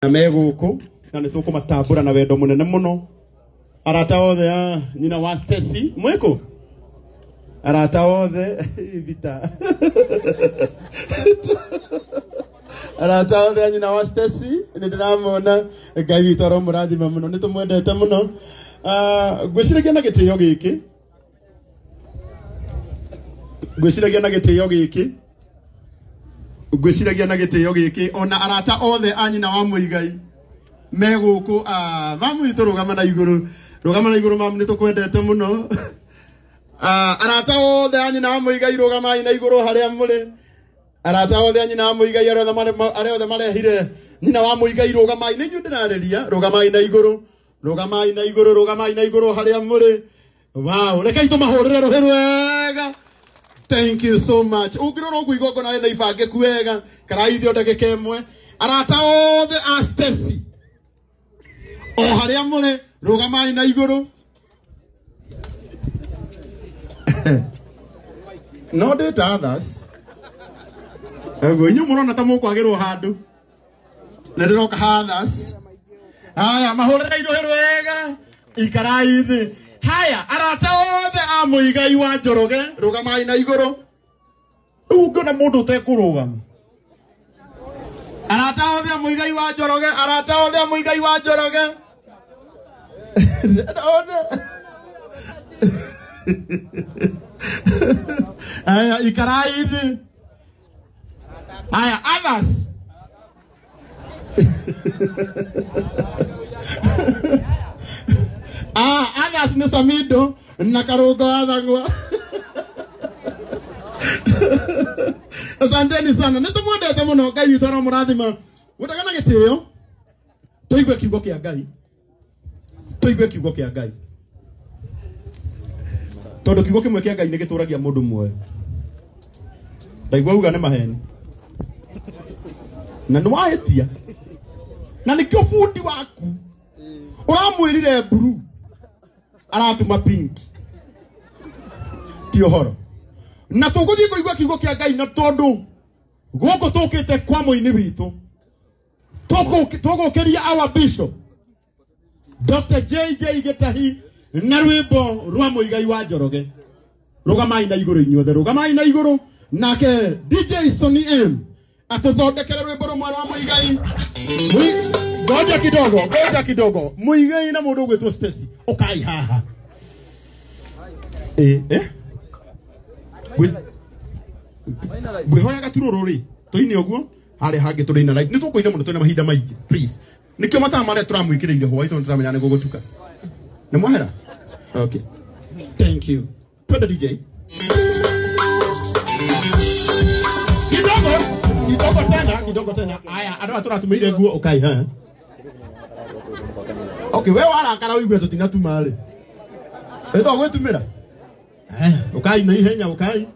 Ameguko na nituko matambura na wendo munene muno. Arata othe nyina wa Stacy mweko. Arata othe vita. Arata othe nyina wa Stacy ndiramona Ngai witũ aromũrathima muno nitumwendete muno. Gwĩciragia na gĩtĩo gĩkĩ. Gwĩciragia na gĩtĩo gĩkĩ. Gwĩciragia na gĩtĩo gĩkĩ ona arata othe a nyina wa Muigai megũkũ mamu witũ rũgama na igũrũ mamu nĩtũkwendete muno. Arata othe a nyina wa Muigai rũgamai na igũrũ harĩa mũrĩ. Arata othe a nyina wa Muigai arĩa othe marehire nyina wa Muigai rũgamai nĩ inyuĩ ndĩrarĩria rũgamai na igũrũ. Rũgamai na igũrũ, rũgamai na igũrũ harĩa mũrĩ. Wow, rekei tũmahũrĩre rũhĩ rwega. Thank you so much. Ungirora ugu igogo na na ibange kuwega. Karaithio ndagika imwe. Arata othe a Stacy. O haria mũrĩ rũgamai na igũrũ. No data others. Ego inyu mũrona ta mũkwagĩrwo handũ. Na ndĩroka others. Aya mahũrĩre rũhĩ rwega. Ikarai thĩ. Haya, arata othe a Muigai wa Njoroge, rũgamai na igũrũ. Rĩu ngona mũndũ ũtekũrũgama. Arata othe a Muigai wa Njoroge, arata othe a Muigai wa Njoroge. Aya, ikarai thĩ. Aya, others. Others ni Samido na Karugo athagwa. Asanteni sana. Nitumwendete muno Ngai witũ aromũrathima. Gũtagana gĩtĩo. Tũigue kiugo kĩa Ngai. Tũigue kiugo kĩa Ngai. Tondũ kiugo kĩmwe kĩa Ngai nĩ gĩtũragia mũndũ muoyo. Ndaigua uga nĩ maheni. Na nĩwahĩtia. Na nĩkĩo bundi waku. Uramwirire blue. Aratuma pink. Ti ũhoro. Na tũgũthiĩ kũigua kiugo kĩa Ngai na tondũ gũkũ tũkĩte kwa mũini witũ. Tũgũkĩria our bishop Dr. JJ Gĩtahi na rwĩmbo rwa Muigai wa Njoroge. Rũgamai na igũrũ inyuothe, rũgamai na igũrũ. Nake DJ Sonny M atũthondekere rwĩmbo rũmwe rwa Muigai. Ngoja kidogo. Muigai na mũndũ ũgwĩtwo Stacy. Ukai haha. Ngwĩhoya gaturũrũ rĩ. Tũine ũguo. Harĩ hangĩ tũrĩina live. Nĩ tũkũina mũno twĩna mahinda maingĩ. Please. Nĩkĩo mathaa marĩa tũramwĩkĩrĩire hwaĩ tondũ tũramenya nĩ gũgũtuka. Nĩ mwahera? Okay. Thank you. Twende DJ. Kidogo tena. Aya, andũ atũratũmĩire nguo ukai haha. Okay, wewe warakara uigwe tutinatuma ri. Eto gwetumira. Ukai na ihenya ukai.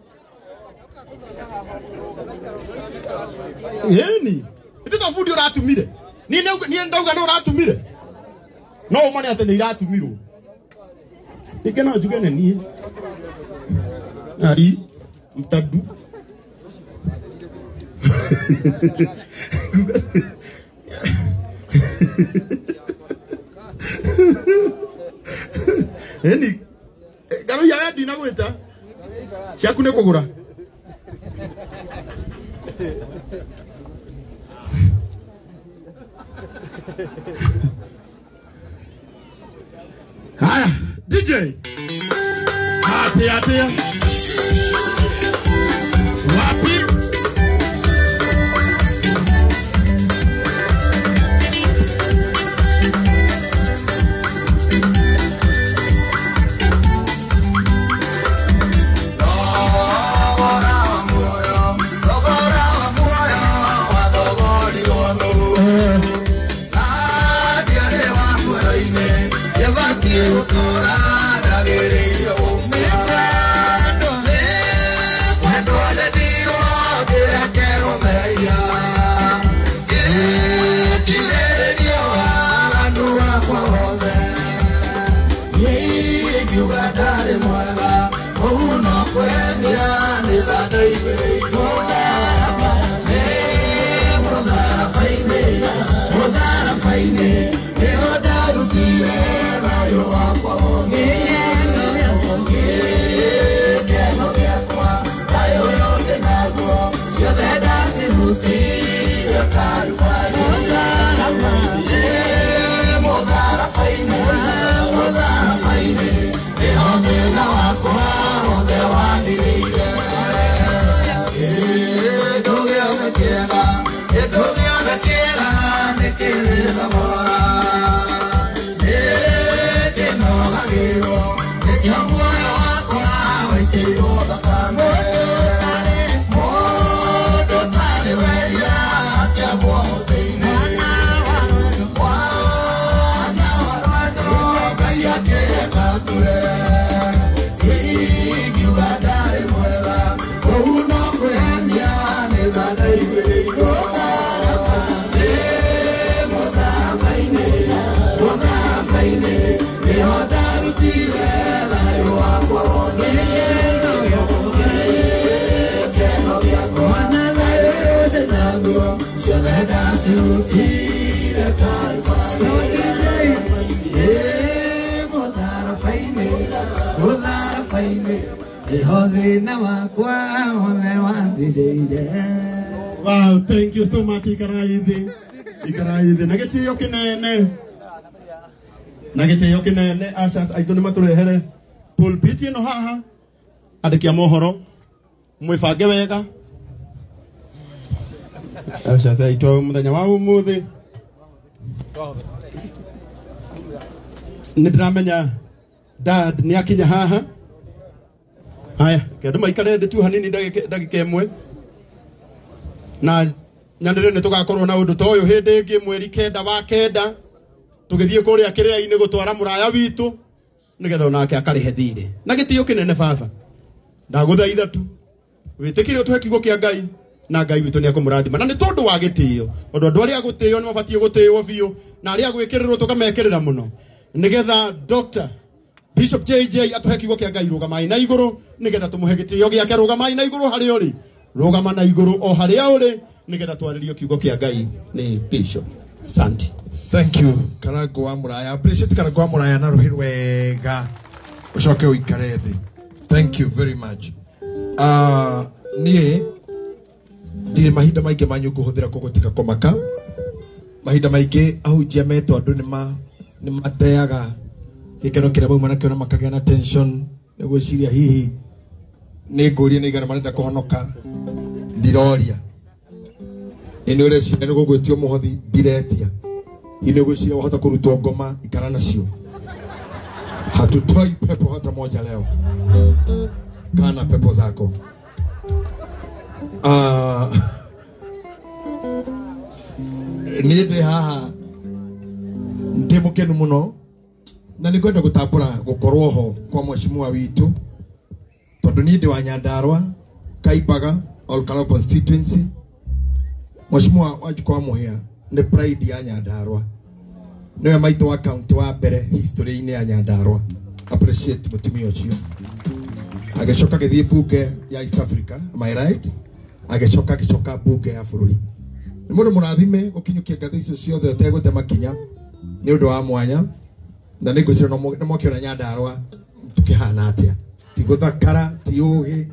Yeni. Ito fundi uratumire. Ni ndauga no uratumire. No umane ate ni iratumirwo. Ikena jugene ni. Ari mtadu. Eni garo ya dina gweta ciaku ne kugura haya DJ atia wapi Uthoni faine ehoda rutire rayo wakwa ngeno yakonge keno yakwa rayo yote nago siothe dasirutire karufani modara faine ehoda na wakwa ode wandirire Wow, thank you so much, Ikaraide. Nagete yokinene, ashas, aitone maturehere. Pulpiti no haha. Adekia mohoro. Mwifage wega. Ashas, aitwa muthenya wa umuthi. Nidramenya dad ni akinya haha. Haya, kendo maikare ndetu hanini ndagika imwe. Na nyanire ne tugakorwo na undu toyo hindi ngi mweri kenda wa kenda tugithie kuria kiria-ini gutwara muraya witu nigetha onake akarihe thire na gitio kinene baba ndaguthaitha tu witikire tuhe kiugo kia Ngai na Ngai witu ni akumurathima na ni tondu wa gitio ondu andu aria gutio ni mabatie gutio biu na aria gwikirirwo tukamekirira muno nigetha Dr. Bishop JJ atuhe kiugo kia Ngai rugamai na iguru nigetha tumuhe gitio giake rugamai na iguru hari uri rugama na iguru o haria uri nigetha twaririo kiugo kia Ngai ni Bishop. Asante. Thank you. Karago wa muraya. Appreciate karago wa muraya na ruhiri wega. Ushoke uikare thi. Thank you very much. Nie ndire mahinda maingi manyu kuhuthira kugutika komaka. Mahinda maingi ahujia metu andu ni mateaga gikeno kiria bauma nakio na makagea na tension negwiciria hihi ni nguria ni igana marenda kuhonoka ndiroria ino ire cira ni gugwitio muhothi ndiretia ino gwiciria wahota kurutwo ngoma ikara nacio hatutoi pepo hata moja leo kana pepo zako ni ndi haha ndi mukenu muno na ni kwenda gutambura gukorwo ho kwa mheshimiwa witu tondu ni ndi wa Nyandarua Kaibaga Olkara constituency mheshimiwa wajukwa muhia ni pride ya Nyandarua niwe maito wa county wa mbere history-ini ya Nyandarua appreciate mutumia ucio agecoka githie bunge ya East Africa am I right agecoka bunge ya bururi ni mundu murathime gukinyukia ngathi icio ciothe utegute makinya ni undu wa mwanya na ni ngwicira no mokiona Nyandarua tukihana atia ti guthakara ti ugi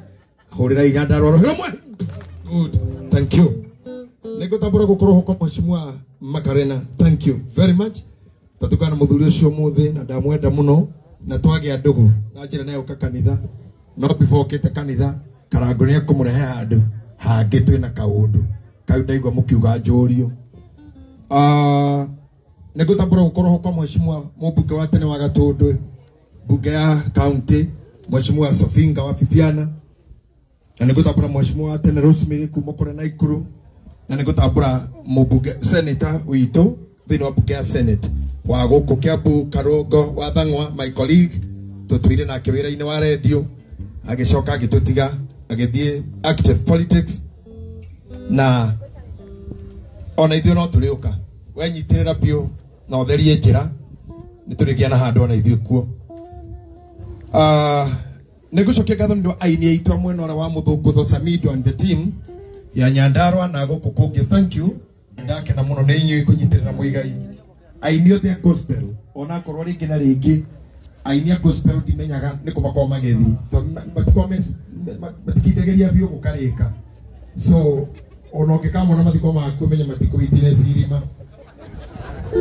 hurira Nyandarua roho mwe good thank you nego tabura gukorwo kwa mheshimiwa Makarena thank you very much tatukana muthuri ucio muthi na ndamwenda muno na twage andugu na njira nayo kanitha no before kete kanitha karango ni akumurehe handu hangi twina kaundu kau ndaigwa mukiuga njurio nego tabura gukorwo kwa mheshimiwa mubunge wa tene wa Gatundu bunge ya county mheshimiwa Sofinga wa Fifiana na nego tabura mheshimiwa wa tene Rosemary kuma kure na Ikuru na nigutambura mubunge senator witu thini wa bunge ya senate wa guku Kiambu Karongo wa Thang'wa my colleague tutwire na kiwira-ini wa radio agicoka agitutiga agithie active politics na ona ithuĩ no tũrĩũka wenyitirĩra biũ na ũtherie njĩra nĩtũrĩgĩa na handũ ona ithuĩ kuo nĩngũcokia ngatho nĩ ũndũ wa aini aitũ a mwena ũrĩa wa Mũthũngũtho Samido and the team ya Nyandarua na gũkũ kũngĩ thank you ndakena mũno nĩ inyuĩ kũnyitirĩra Muigai aini othe gospel ona korwo ringi na ringi aini gospel ndimenyaga niko makoma magethi to matikome matikindegeria bio gukarika so ona ukikamona mathiko maku menya matiko itire cirima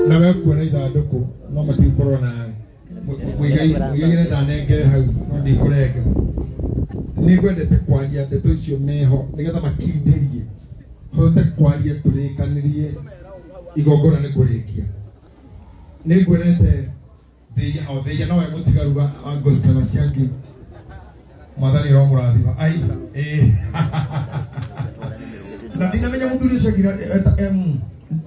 na wewe kuona ithanduku no matikorwo na muigai ndanenge hau no ndikurenge ni gwendete kwaria ndeto icio meho nigetha makinderie hote kwaria turikanirie igongona ni kurikia ni gwendete thia no we mutigaruga gospel ciangi mwathani ro murathima ai na dinamenya muthuri ucio gira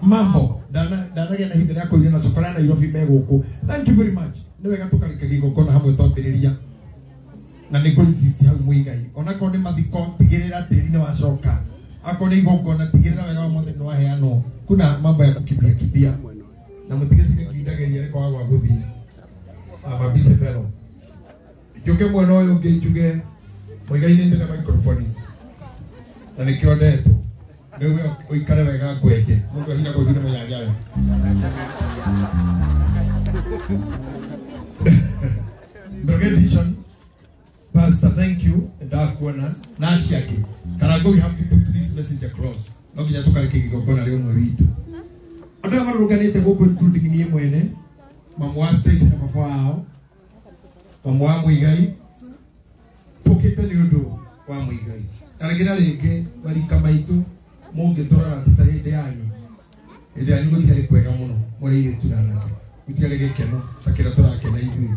mambo ndanagia na hindi ya kuira na sokora na Nairobi meguku. Thank you very much. Ni wega tukarika gigongona hamwe twambiriria na ni insist hau Muigai ona ko ni mathiko tigirira tiri ni wacoka ako ni igongona tigirira wega wa mothe no aheano kuna mambo ya kukibia na mutigicire kindageria ni kwa guthi mabise fero juke mwana uyu ngijuge Muigai ni ndina microphone na nikiondeto niwe uikare wega kweje mungu hina kwa hina mwenyajayo Brigadier Pastor, thank you. Ndakuona na shiaki. Karago, we have to put this message across. No kinya tukareke gigongona leo mwitu. Ando amaruganite goko including ni mwene. Mamwa Stacy na mafao. Mamwa Muigai. Pokete ni undu wa Muigai. Karagina rege bali kama itu munge tora tita hede yanyu. Hede yanyu gutire kwega muno. Muri yetu nana. Gutire gekeno sakira tora kena ibu.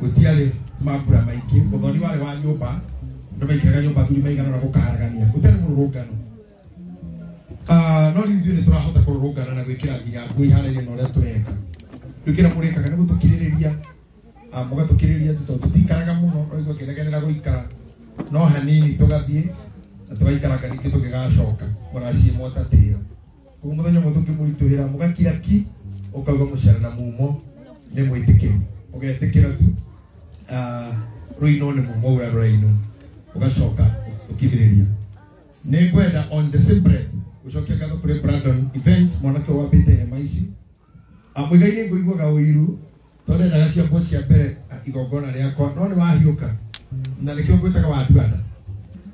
Gutiale mabura maiki muthoni wale wa nyumba ndo maikiraga nyumba thuri maigana na gukaharagania gutari mururungano no rithu ni turahota kururungana na gwikira nginya ngui harairie na uria tureka gwikira murekaga ni gutukiririria mugatukiririria tutikaraga muno no igwa kiregenera guikara no hanini tugathie na tugaikaraga ringi tugigacoka muracie mwatatira kuko muthenya mwe tukimurituhira mugakira ki ukauga mucera na mumo ni mwitikiri ugetikira tu Ruino ni mumo wa Ruino ugacoka ukibiriria ni kwenda on the same bread ucokia gatho kuri Brandon events mwanake wa bite maici Muigai ni nguigwaga wiru tonde ndaga cia mbo cia mbere igongona riakwa no ni wahiuka na nikio gwitaga wa nduanda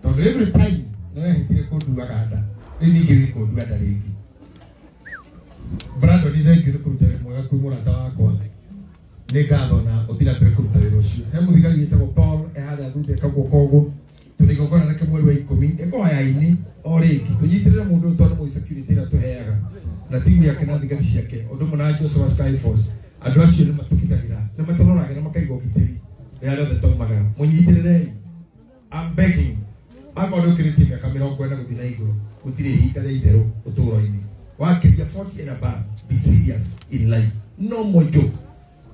tondu every time no ehitire kunduaga nda ni ngiri kunduanda ringi Brandon ni thank you kuruta mwega kwi murata wakwa ni ngatho na utira mbere kuruta wira ucio he muthigari witagwo Paul ehara thutha kagwo kogo turigongona nake mweri wa 10 eko yaini o ringi tunyitirira mundu tondu mu security ra tuheaga na timu yake na thigari ciake undu muna Joseph Sky Force andu acio ni matukithagira ni matororaga na makaigo kitiri ya rothe tomaga munyitirire I'm begging akodo kiriti ya kamera kwenda guthina iguru gutire hinga ria itheru uturo-ini wakiria 40 and above be serious in life no more joke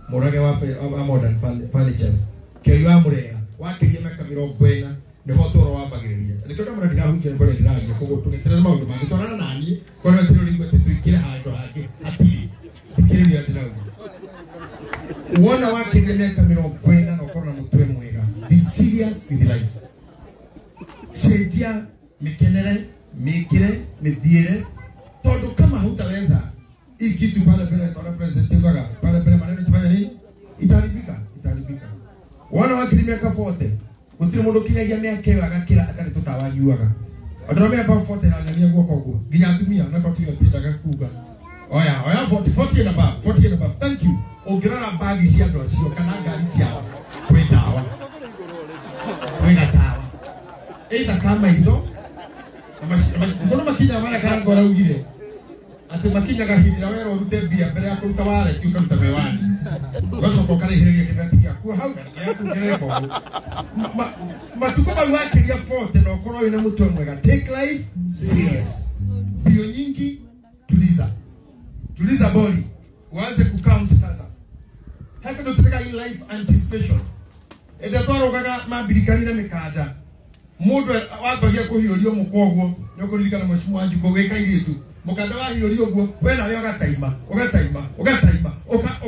Njoroge wa modern furnitures kei wa murega wakiria meka 40 ni hotoro wa bagiriria nikona mura ndiga hunje mbere ndiragia kogo tugeterera maundu mangitwarana nani kona tiro ringwe tuikire handu hangi atiri tikiriria ndiragia wona wakiria meka 40 na ukora mutwe mwega be serious with life cenjia mikenere mikire mithiire tondu kama hutaweza ikitu pale mbele tona president ngaga pale mbele maneno tufanya nini itaribika wana wakiri miaka 40 gutire mundu kinyagia miaka iyo agakira atari tutawanyuaga andũ miaka 40 na nyania guoko guo nginya atumia na kwa tuyo tindaga kuga oya 40 and above thank you ungirora bagi cia andũ acio kana ngari ciao kwĩ ndawa either kama hizo mbona makinya mara kana ngora ugire ati makinya gahindira wero rute bia mbere ya kuruta wale ti ukaruta mewani goco karihiria kibati gyaku hau yaku ngereko matuko bawakiria 40 no korwo ina mutwe mwega take life serious bio nyingi tuliza body uanze kucount sasa haka ndo tutaka in life anticipation enda twaro gaga mabirikani na mikada mundu watwagia kuhiurio mukogwo nyokuririkana mheshimiwa wanju kugeka iritu mukanda wa hiurio gwo wena yo gataima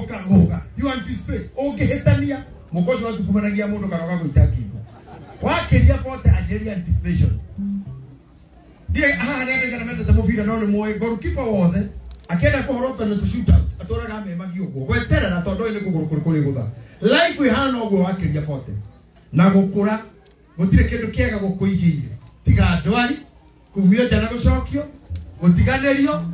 okagoga you anticipate ungihitania mukozo watu kumanagia mundu karoga guitaki wakiria 40 ajeria anticipation die ndio kana menda tamufira no ni moyo goalkeeper wothe akenda kuhoroka na tushuta atoraga mema giugo gweterera tondu ni kuguru kuri gutha life we hana ogwo wakiria forte na gukura gutire kindu kiega gukuigire tiga ndwari kumio jana gucokio gutiganerio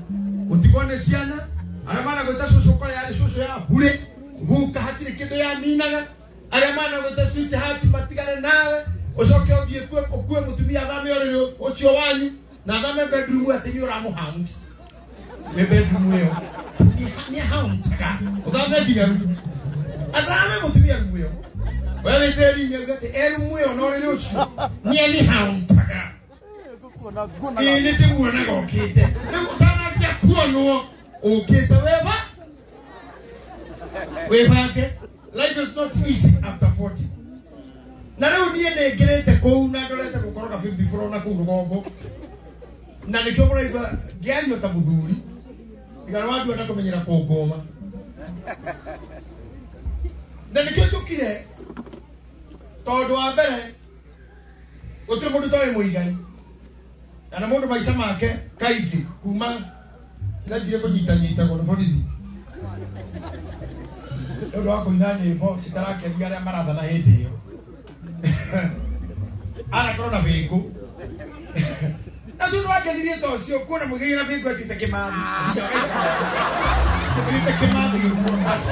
gutigone ciana aria mana gwita cucu kore yari cucu ya bure guka hatire kindu ya minaga aria mana gwita switch hati matigane nawe ucoke othie kue mutumia thame oriro ucio wanyu na thame bedroom ati ni uramu hound me bedroom yo ni hound ka uthame digaru athame mutumia guyo wewe teri nyegate eru muyo no riri ucio ni hound ka ni timuona gokite ni utana kia kuono okite weba life is not easy after 40. Na leo niye negerete kou na ndorete gukoroga 54 na kou rugongo. Na nikyo muraiba giari otamuthuri. Igara wandu atakumenyera kungoma. Na nikyo tukire tondu wa mbere gutire mundu toy Muigai. Na mundu maisha make kaigi kuma najire kunyita gono borithi. Ndo wako inani bo sitarake ndiare maratha na hindi yo. Ana korona vingo. Na tu wake ndiye to sio kuona mugira vingo atite kimani. Atite kimani yo asi.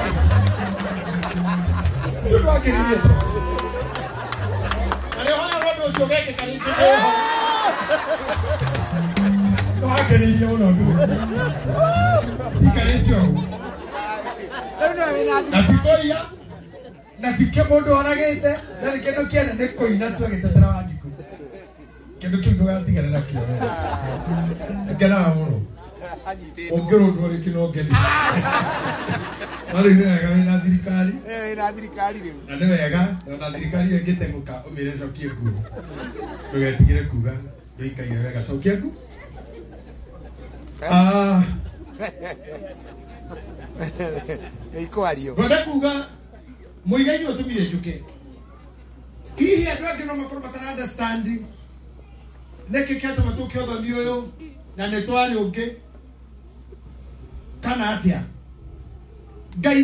Tu wake ndiye to. Ale hana rodo sio weke karibu. Tu wake ndiye ono ndu. Ikarijo. Na pikoya na pike mondo oragete na kendo kiana ne koina tu agetetera wajiko kendo kindo gatigana na kio ngena muno ongero ndore kino ngeni mari ne ga na thirikari na thirikari riu na ne wega na thirikari ngitenguka umire cokie ku ndugetigire kuga nduikaire wega cokie ku Iko ario. Bada kuga Muigai no tumire juke. Ihi adwa no makoro batara understanding. Neke kato matokyo tho mioyo na netwari unge. Kana atia. Ngai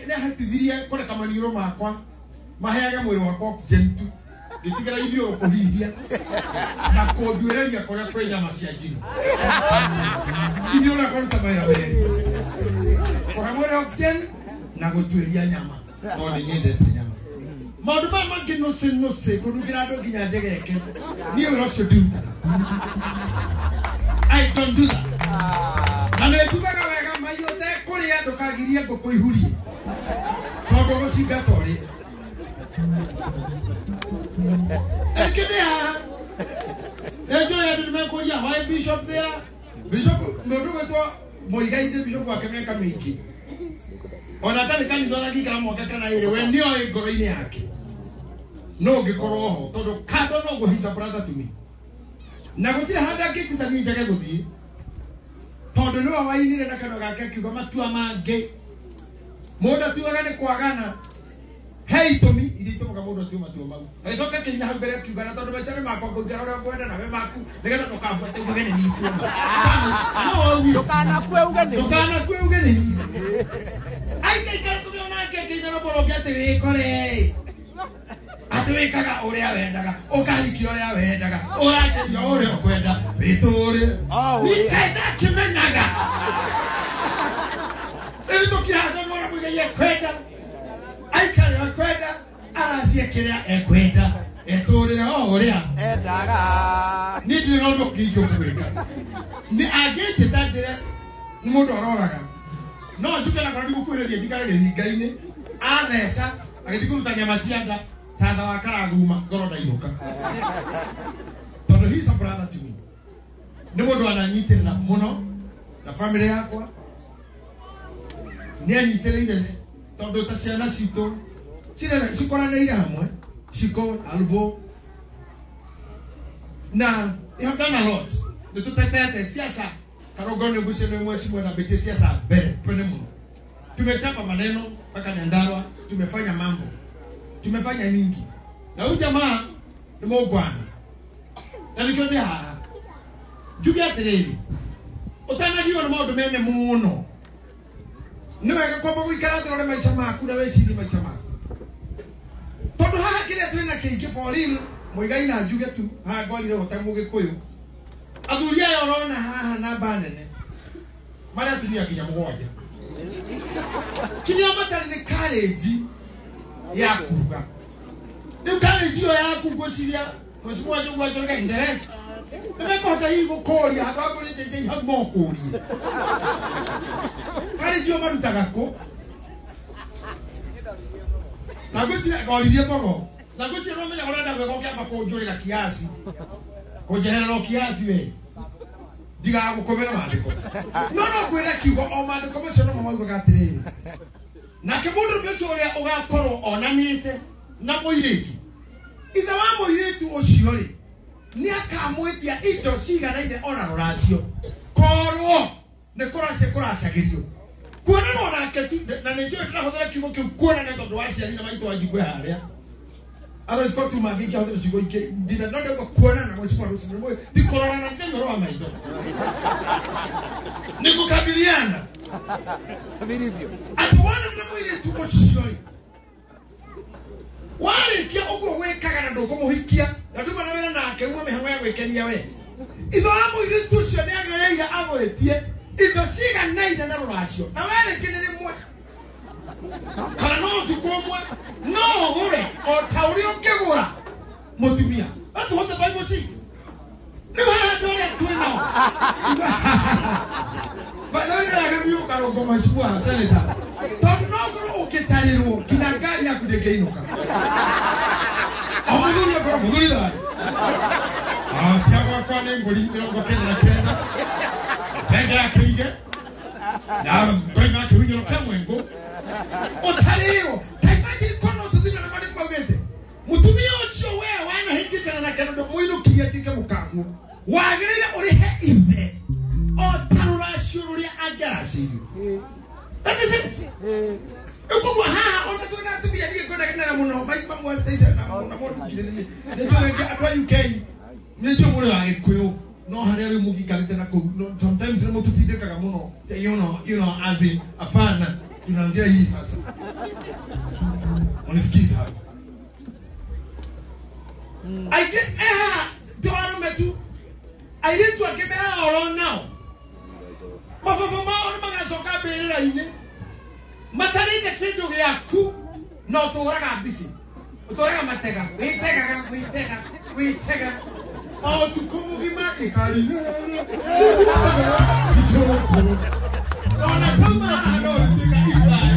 ne hatithirie kore kamaniro makwa. Maheaga mwiri wakwa oxygen tu. Gitigara irio kuhihia. Na kodwereria kore kwenya maciajino. Idio na kore tamaya wewe. Kwa mwere oxygen na gutueria nyama no nyendete nyama maundu mangi no se kurugira andu nginya ndegeke ni uro shodu I don't do that na ne tukaga wega maiyothe kuri andu kagirie nguku ihurie tondu gucinga tori ekedea ejo ya ndu mekoria why bishop there bishop mundu gitwa Muigai de bishop wa kemeka mingi. Ona tani kanisa na gikara mwaka kana ire we ndio igoro-ini yake. No gikorwo ho tondu kado no guhisa brother to me. Na gutire handa giti tani njage guthii. Tondu no wainire na kano gake kiugo matua mange. Mundu tuaga ni kwagana. Hey to me ili toka mundu tu matua mau. Aicoka kina hambere kiugo na tondu machare makwa ngora ora kwenda na we maku. Nigetha tukafuate ugene ni kuona. Dokana kwe ugeni. Ai kai tumeona keke ina roboro gete wikore. Atwikaga uria wendaga, ukahiki uria wendaga, uraceria uria ukwenda, bituri. Nikaenda kimenyaga. Ito kiaza mwana Muigai ekwenda. Ai kare ekwenda, aracie kiria ekwenda. Eturira uria Endaga. Ni ndiro ndo kijo kweka. Ni agete tajire mundu aroraga. No njukana kwa ndiku kwereria jikara githinga-ini. Athesa agithikuruta nyama cianda tatha wa karaguma ngoro ndairuka. Tondu he's a brother to me. Ni mundu ananyitirira muno na family yakwa. Ni anyitireire tondu ta ciana citu cikoraneire hamwe. Shiko alvo na you have done a lot. Nitutete siasa karogoni buseme mheshimiwa na bete siasa bere pene muno. Tumechapa maneno mpaka Nyandarua, tumefanya mambo. Tumefanya mingi. Na huyu jamaa ni mogwana. Na nikiambia jubia teleli. Utanagiwa na maundu mene muno. Ni wega kwamba guikara thore maisha maku na weciri maisha maku. Tondu haha kiria twina kiingi for real, Muigai na njuge tu, haha ngorire utamu Gikuyu. Athuri aya urona haha namba nene. Maria atumia kinya mugwanja. Kinya matari ni courage ya kuruga. Ni courage ya kugwiciria, gocimwa njugu ajorega interest. Nimekota hii gukoria, hapo ni jeje hagmo kuria. Courage yo marutaga ko. Nagucia ngoririe bogo. Nagucia no menya urenda gweko kiamba kunjurira kiasi. Kujerera kiasi we. Diga gukomera mandiko. No kwira kiugo o mandiko macio no mauga gatiriri. Na kimundu bicio uria ugakorwo onanite na muiritu. Ithe wa muiritu ucio ri ni akamwitia indo ciganaine ona ruracio. Korwo ni kuracagirio. Kuona no nake tu na nĩnjũĩ ndĩrahuthĩra kiugo kĩu kuona nĩ tondũ wa ciari na maitũ wanjigwe harĩa. Otherwise kwa tu mangĩ ingĩhũthĩra ciugo ingĩ ndina no ndĩrauga kuona na mwĩcimwa rũciinĩ mwĩ ti kũrorana nĩ ũhoro wa maitho. Nĩ gũkabiliana. Vilivyo. Atuona na mũirĩtu ũcio rĩ. Warĩkia ũguo wĩkaga na ndũkũmũhikia na nduma na wĩra nake uma mĩhang'o ya gwĩkenia we. Ithe wa mũirĩtu ũcio nĩ agereire agwĩtie indo ciganaine na rũracio na werĩkĩ nĩ rĩmwe kana no tukomwe no ugure o ta ũrĩa ũngĩgũra mũtumia. That's what the Bible says. Nĩ haha andũ arĩa twĩnao. Bado nĩagĩthiĩ ũkarũngo macibua seneta tondũ no ũkorwo ũkĩtarĩrwo nginya ngari yaku ndĩngĩinũka. Mũthuri akorwo mũthuri thari cia gwakwa nĩ ngũri 99 Nenge ya kirige na ngoima kiwinyoro kamwengo otariro taimaji kono tuzina na mali kwagete mutumia ucio wewe wana hikisana na kendo muiru kiyatike mukagu wagirire uri he ive o tarura shururia agarasi. That is it. Uko ha ona tuna tumia dige kona kana muno mai mamwa station na muno kireni nejo atwa UK nejo muri wa Gikuyu. No harari mugikarite na ko sometimes na mututide kaga muno you know as in a fan tunaambia hii sasa unisikiza I get to metu I need to give me all now mafafo ma manga soka berera ine matarinde kindo yaku no toraga bisi toraga matega witega oh, tu como que me cari. Ona toma no diga igual.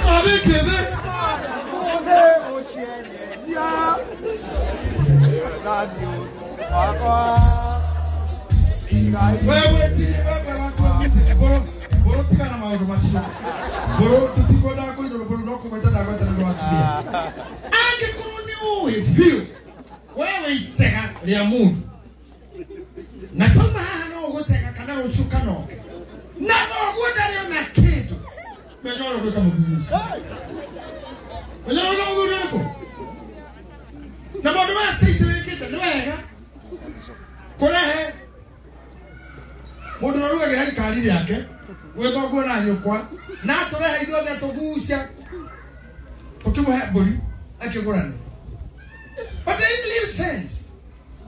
Ave que ve. Boro tika na maodo masio. Boro tutiko da ko ndo boro no ko meta da kwata ndo atibia. Age kuruni uwe view. Wewe iteka ya mundu. Na toma no guteka kana ushuka no. Na no guda leo na kitu. Menoro kwa kama hivi. Menoro no guda ko. Na modo wa sisi wekita ni wega. Kolehe. Modo no ruga gari kali yake. Wewe go na nyukwa na tore hizo za tugusha tukimuhe buri akigurana but it makes sense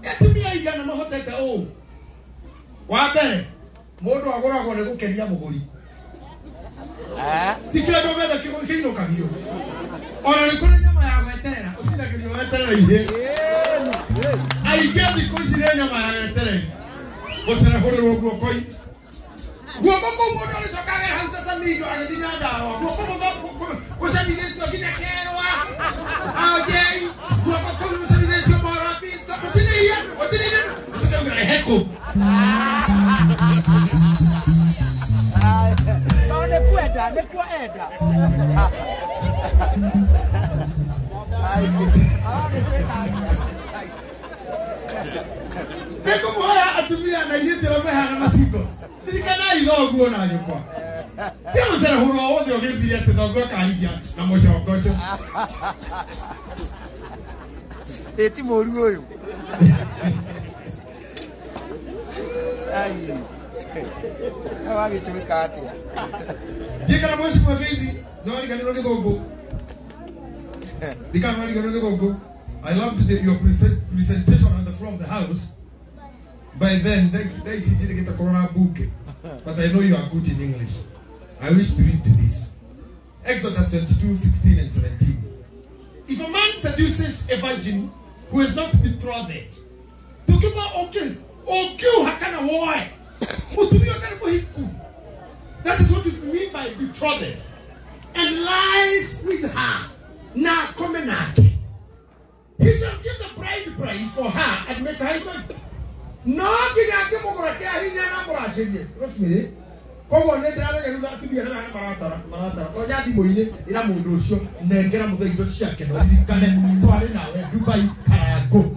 yatumia igana mahotete o wa mbere mundu aguragwo ni gukenia muguri tikira ndo betha kino kahio ona ni kuri nyama ya weterera usindagirio weterera ihe aigedi kuisire nyama ya weterera gocera huriro guokoi guoko mundo ni sokaga hauta samido agithina ndawa guoko mundo usamithitio nginya kerwa ajei guoko usamithitio marafisa usiniia usiniia heko ne kuenda Niko moya atumia na yitira mehana masiko. Ndikana igoguo na nyukwa. Tio sera huro wothe ogithire te thogo kahiya na mucogocho. Eti moruoyo. Ai. Awagi tuwekatia. Jika mwashi kwa faith, no one can go. I loved your presentation on the floor of the house. By then, they see you get a corona book. But I know you are good in English. I wish to read this. Exodus 22, 16 and 17. If a man seduces a virgin who is not betrothed, to give her okay, hakana why? That is what we mean by betrothed. And lies with her. Now come and he shall give the bride price for her and make her his wife. No, he Kogo ne dara ya ruga tibi ya na maratara. Ko ya di moine ira mundu cio nengera muthe ciake no irikane twari nawe Dubai karago.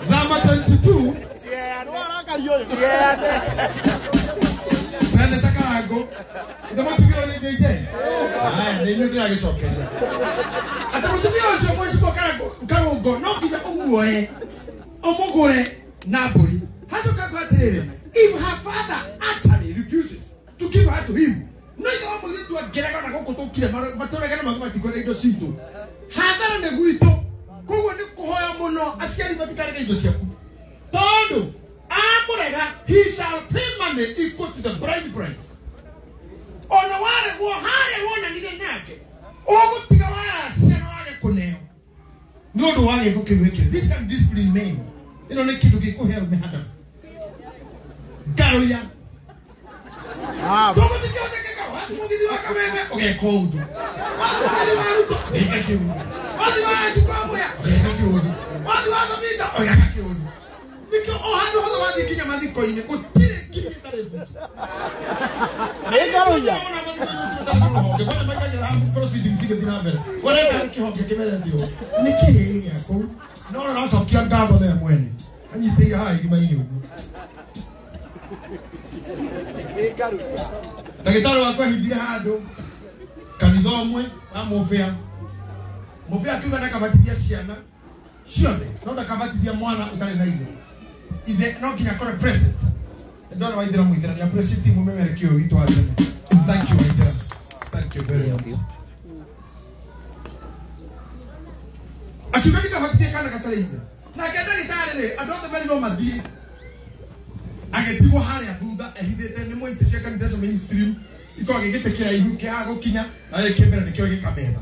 Number 22. Senator Karago. The one to be on the JJ. They knew that I was okay. I told you, your voice for Karago, not in the Omoe, Napoli. Has a if her father actually refuses to give her to him, no, you are going to get a go to kill him, but to get a mathematical seat. Have a guito. Kogo ni kuhoya muno asiari matikari ke Joseph. Todo amurega he shall pay money equal to the bride price. Ono wale wo hare wona ni nake. Ogo tiga wala asiana wale kuneo. No do wale ko keweke. This can discipline men. Ino ne kitu ke ko help me hada. Garoya. Tomo ti kyo ke ka wa. Mo ki di wa ka meme. Okay, cold. Ali maruto. Eka What do I do? What do I do? Oh, yeah, because oh, I know what the king of the coin. Good, give it a refuge. I know you. What am I going to have proceedings in the number? What I can't give it to you. Nicky, no one else of your government when. And you think I give my you. The guitar was going to be hard. Can you do I'm over. Mofia kiuga na kabati dia ciana ciothe no na kabati dia mwana utari na ithe no kinya kore present ndona waithira muithira ni appreciate mu memere kio witu wa tene. Thank you waithira, thank you very much. Akiuga ni kabati dia kana katare ithe na kenda gitarire andothe bari no mathie agetigo hari athutha ehithite ni muite cia kanitha mainstream iko agigitekira ihu ke ago kinya na ekembera ni kio gikametha.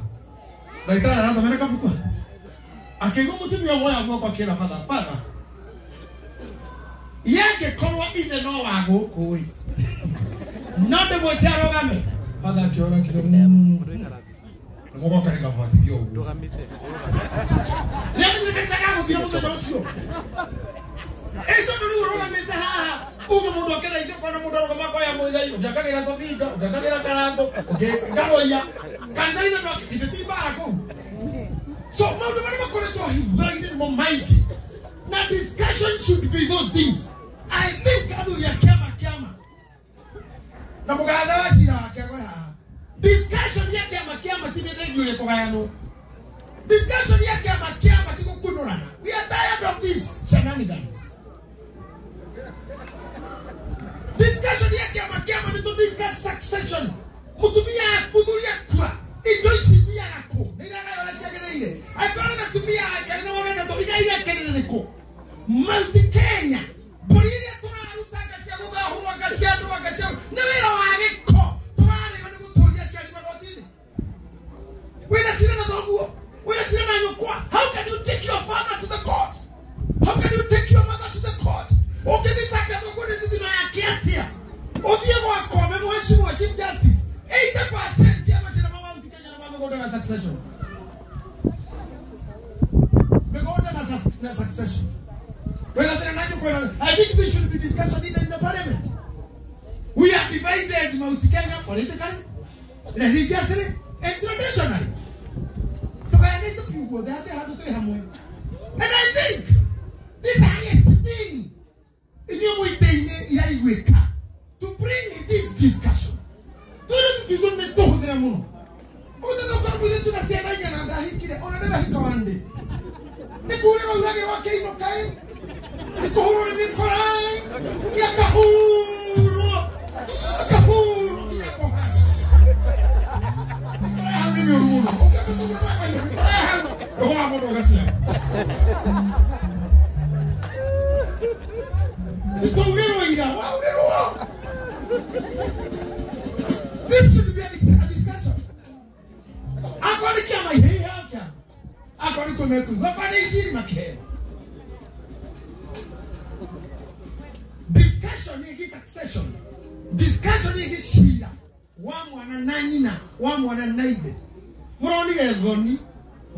Naitana randa mereka fukua. Akigo mutumi wa moya kwa kila father. Yake korwa ine no wago koi. Nande motaro game. Father kiona kile. Ngoba karinga vati dio. Dogamite. Nani nikataka kutia mtu dosio. Eso ndo roga meta ha. Ugo mundo kera ije kwa mundo roga makoya Muigai. Ujakagera Sofika, ujakagera Karango. Okay, garoya. Kanza ina ndo itetiba ako. So, now discussion should be those things. I think discussion we are tired of these shenanigans. Discussion to discuss succession. Idoisidia yako. I to be I can know when to be Multi Kenya. Buriria tunarutaka shabuga huwa kashabu wakashabu. Nawera wageko. Tuwale yote kutolia shali magotini. Wena sina na dogo. Wena sina na nyokwa. How can you take your father to the court? How can you take your mother to the court? Ukitaka dogo ni zina ya kiatia. Odiego akome mheshimu wa Chief Justice. 80% succession. We go on a succession. I think this should be discussion even in the parliament. We are divided politically, politically, religiously, traditionally tukayani tukiugo that hatu tu hamwe. And I think this highest thing in your way to bring this discussion. To the to the muno. To the same and I hit it on another hit one day. The Kuru was like okay, no kind. The Kuru is crying. Yakahuru. This should be a discussion. I'm going to kill my hair. I'm going to come back to what I did, my care. Discussion is succession. Discussion is Shia. One nanina, one naide. Moroni Uthoni,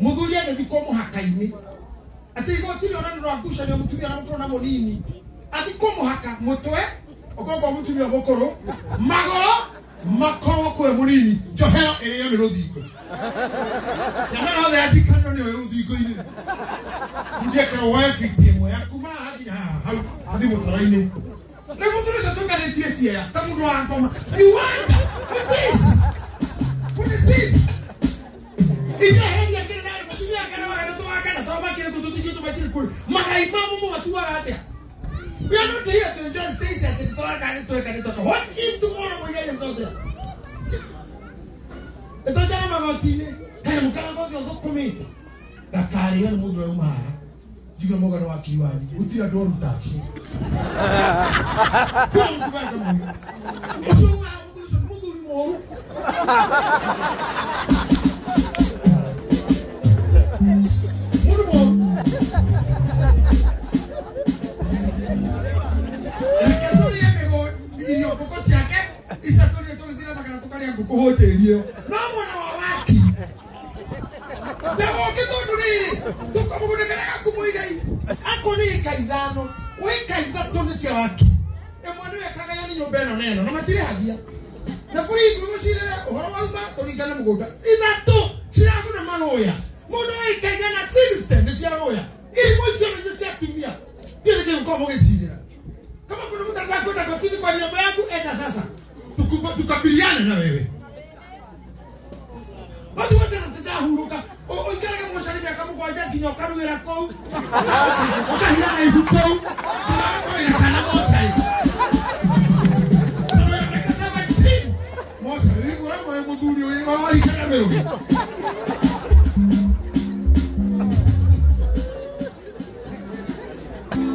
Mudulia de Como Hakaini. I think what you don't know, Busha, you to your Monini. I think Como Haka, Motoe, or go to your Bokoro, Magoro, Makoro, Monini, Johel, and Rodico. You know how they actually can't on your Rodico. You get a wife victim where Kuma how they were training. Never took at it here. Come on, you wonder what is this? What is this? If you have your children, we are not here to just stay at the door. What if tomorrow Muigai is not there? The Totama Martini, and Mukango document. The carrier Mudroma. You can go to Akiwani with your don't touch. Come back.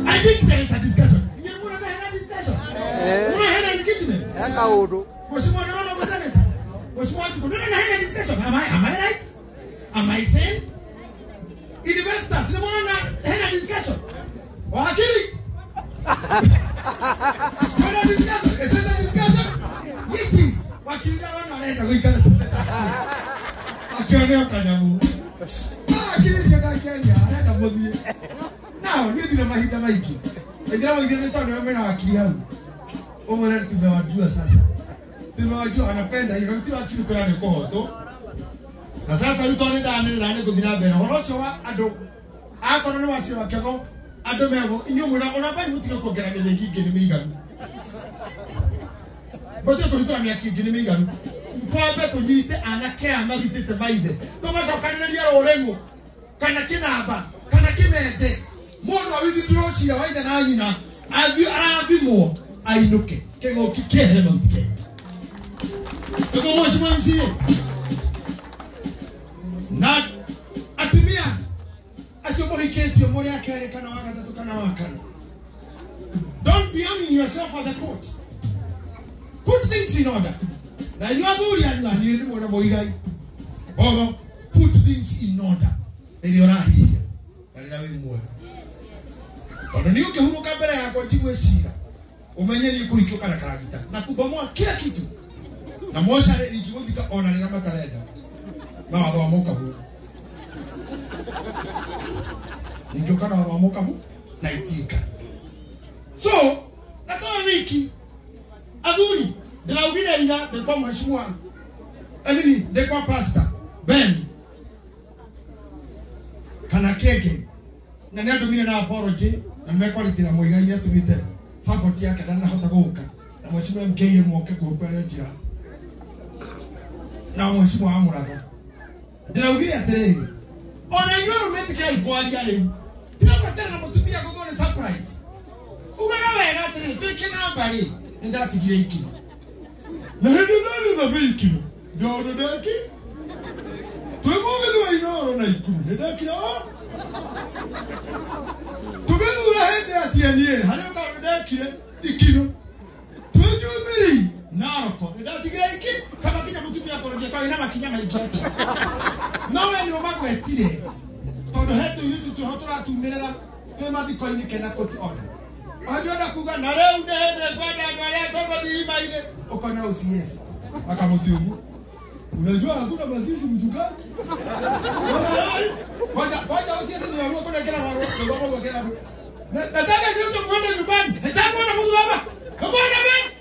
I think there is a discussion. You want to have a discussion? You want to have an engagement? Was you want to know what's it? Was you want to go? No, have a discussion. Am I right? Am I sane? Investors, you want to have a discussion? Or a killing? What a discussion? Is it a discussion? It is. What you don't know, we can say that. I can't help you. I can't help you. Now, maybe the Mahita Maiki. And then we get it on the women are clear. Over to the Waju Assassin. The Waju and a pen, you don't actually put on the court. Assassin, you told it down and I could not be. Also, I don't. I don't know what you are. I don't know. You will not buy with your coconut and kick in the Megan. But you could tell me a kick in the Megan. Papa to eat and I can't make it the baby. No matter how Canada or Remo. Kanakinaba, Kanakimede. More of you draw she away than I know. I'll be more. I look it. Can go to care about it. You go watch one see. Not at Tumia. As your boy came to your Moria carry Kanawaka to Kanawaka. Don't be arming yourself for the court. Put things in order. Now you are Moria and you know what a Muigai. Or put things in order. And you're not here. And I will more. But when you can look at the way you see, umenya ni kuitoka na karagita na kubomoa kila kitu na mosha ile ikiweka ona na matareda na wamoka hu ndio kana wamoka hu na itika so natoa wiki adhuri ndio ubira ila ndio mheshimiwa Emily ndio pastor Ben kana keke na nĩ andũ na apology na mekwaritĩra Muigai nĩ atũmĩte support yake na nahota gũka na mheshimiwa MK moke kũrũpera njĩra na mheshimiwa Amũratha ndĩraugire atĩrĩrĩ ona igũrũ mĩtĩkĩra ikwaria rĩu tiga matera na mũtumia gũthwo nĩ surprise ugaga wega atĩrĩrĩ twĩke namba rĩ nĩ ndatigire iki na hĩndĩ ndari thabe iki ndona ndaki twĩmũgĩthi wa Inooro na ikuru nĩ ndakira tũgĩthura hĩndĩ atienie harĩa ũkaga ndekire ikino twĩnjumĩri Naroko nĩ ndatigire iki kama kinya mũtumia kũrũkia kwa ina makinya maingĩ no we nĩ ũmagwetire tondũ hetu hitu tũratumĩrĩra twĩ mathiko-inĩ kena court order Wajua kuga na leo ndio kwenda angalia kama dhima uko na OCS akamutiubu unajua hakuna mazishi mchungaji waja OCS ni wao kuna kila wao ndio kila nataka ndio muende nyumbani nataka muone mtu hapa muone mimi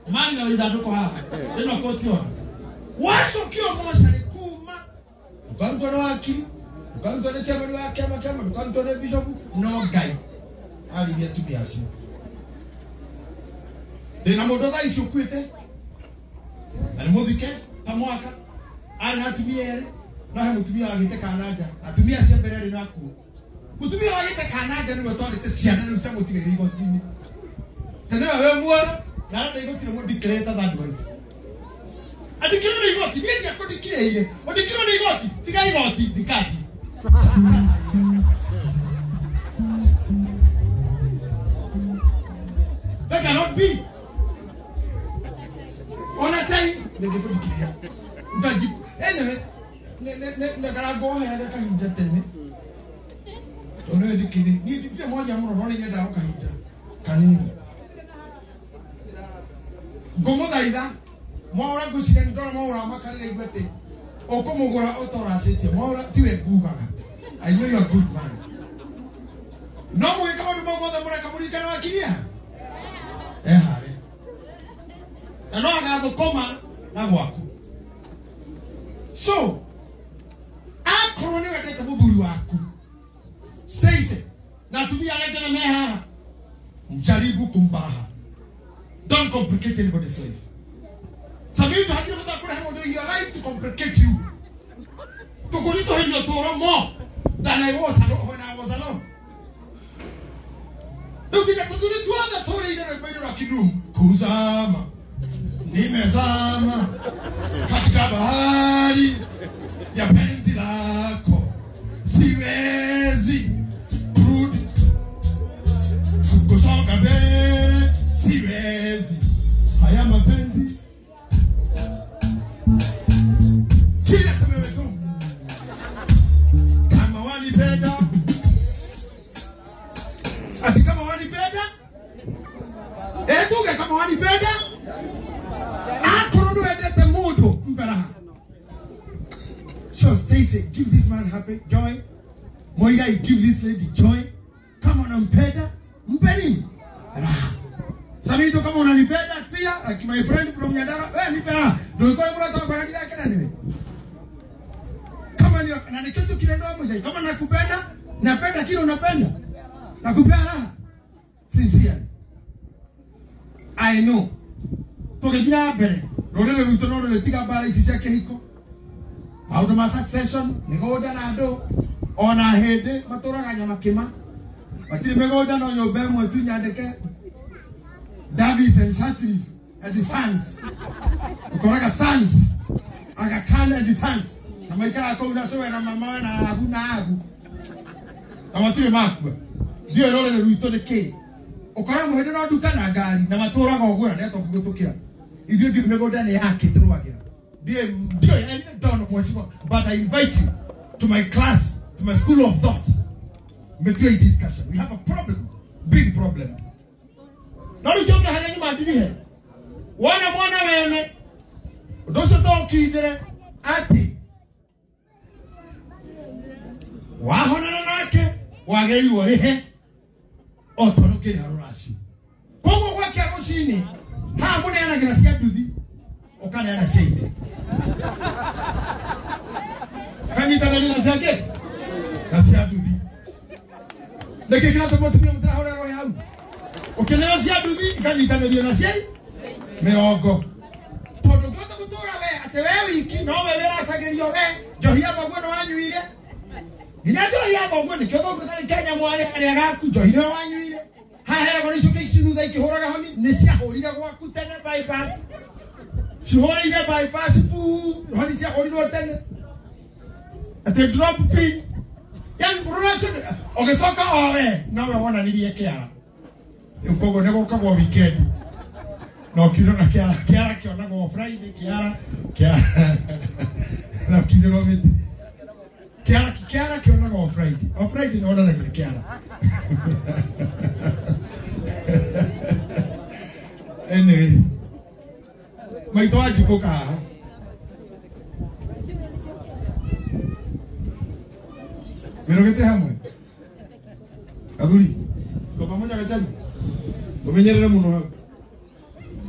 mali na wida tuko hapa ndio koti ona washo kio moja ni kuma ukamtoa waki ukamtoa chama wake kama ukamtoa bishop no guy ali yetu biasi ndina mundu tha icio kwite na muthike tamwaka ali natumia yale na mutumia wagite kananja atumia cia mbere ri naku mutumia wagite kananja ni wetwarite ciana ni cia mutigiri igotini tene we muora na nda igotire mu declare that advice adikiro ni igoti ni ya kodikire ile odikiro ni igoti tiga igoti dikati that cannot be. On a time, they go to kill. Anyway, ne karago ya da kahija tene. Ono di kini. Ni di pia moja mno roni ya da kahija. Kanini. Gomo daida. Maura gusire ndona maura makarire igwete. Okomogora otora sete. Maura tiwe gubaga. I know you are a good man. No mo kama ndio mmoja mmoja kamurika na wakilia. Hare. Na no agathukoma na gwaku. So, akoro ni wetete muthuri waku. Stacy, na tumia leta na meha. Mjaribu kumbaha. Don't complicate anybody's life. Some of you have to put your life to complicate you. To go into your Torah more than I was when I was alone. Look at the other Torah in the Rocky room. Kuzama. Nimezama. Katika bahari. Ya penzi lako. Siwezi. Kurudi. Kusonga mbele. Siwezi. Haya mapenzi. Kila kama tu. Kama wanipenda. Ati kama wanipenda? Tuge kama wanipenda? Akoro wedete mudo mberaha. So Stacy, give this man happy joy. Muigai, give this lady joy. Kama unampenda, mpeni. Raha. Samito kama unanipenda pia, like my friend from Nyandara, nipe raha. Ndio kwa mura toka barabara yake na niwe. Kama ni na nikitu kile ndo Muigai, kama nakupenda, napenda kile unapenda. Nakupea raha. Sincere. I know. Porque jina bere. Rorele rutono le tiga bara isisha kehiko. Automa succession, nigoda na do. Ona hede, matora ganya makima. Watili megoda no yobe mo tu nyandeke. Davis and Shatif and the sons. Koraga sons. Aga kana and the sons. Na maikara ko na so na mama na agu na agu. Awatile makwe. Dio rorele rutono ke. Okara mo hede na duka na gari na matora ga ogura ne to kugotokia. If you give me go down the yaki through again. But I invite you to my class, to my school of thought. Make a discussion. We have a problem, big problem. Not a joke. I had any man here. One man, those who don't keep it, Ati. Wahonanake, Wagay, Ware, or Toroke Harashi. Pogo Wakaroshini. How many are going to say to thee? Or can I say? kanyitanĩria na ciake na cia nduthi nĩkĩ kĩratũma mũtumia mũtirahũrĩrwo hau ũkĩneo cia nduthi ikanyitanĩrio na cia mĩrongo tondũ ngĩhota gũtũra we atĩ we wiki no we wĩracagĩrio we njohi ya thoguo nĩ wanyuire nginya njohi ya thoguo nĩkĩo thoguo tarĩ Kenya mwarĩ harĩa gaku njohi nĩ wanyuire haha heragwo nĩ icũkĩ ikithutha ikĩhũraga honi nĩ ciahũrire gwaku tene bypass cihũrĩire bypass honi ciahũrirwo tene atĩ drop pin yani rũracio ũgĩcoka o we nowe wonanirie kĩara rĩu koguo nĩ gũkagwo weekend no kiuno na kĩara kĩonagwo Friday kĩara na kiuno mĩti kĩara kĩonagwo Friday o Friday nĩ wonanagia kĩara anyway maitũ wanjikũka haha mirogete hamwe athuri kwa pamoja gachani umenyerera muno hau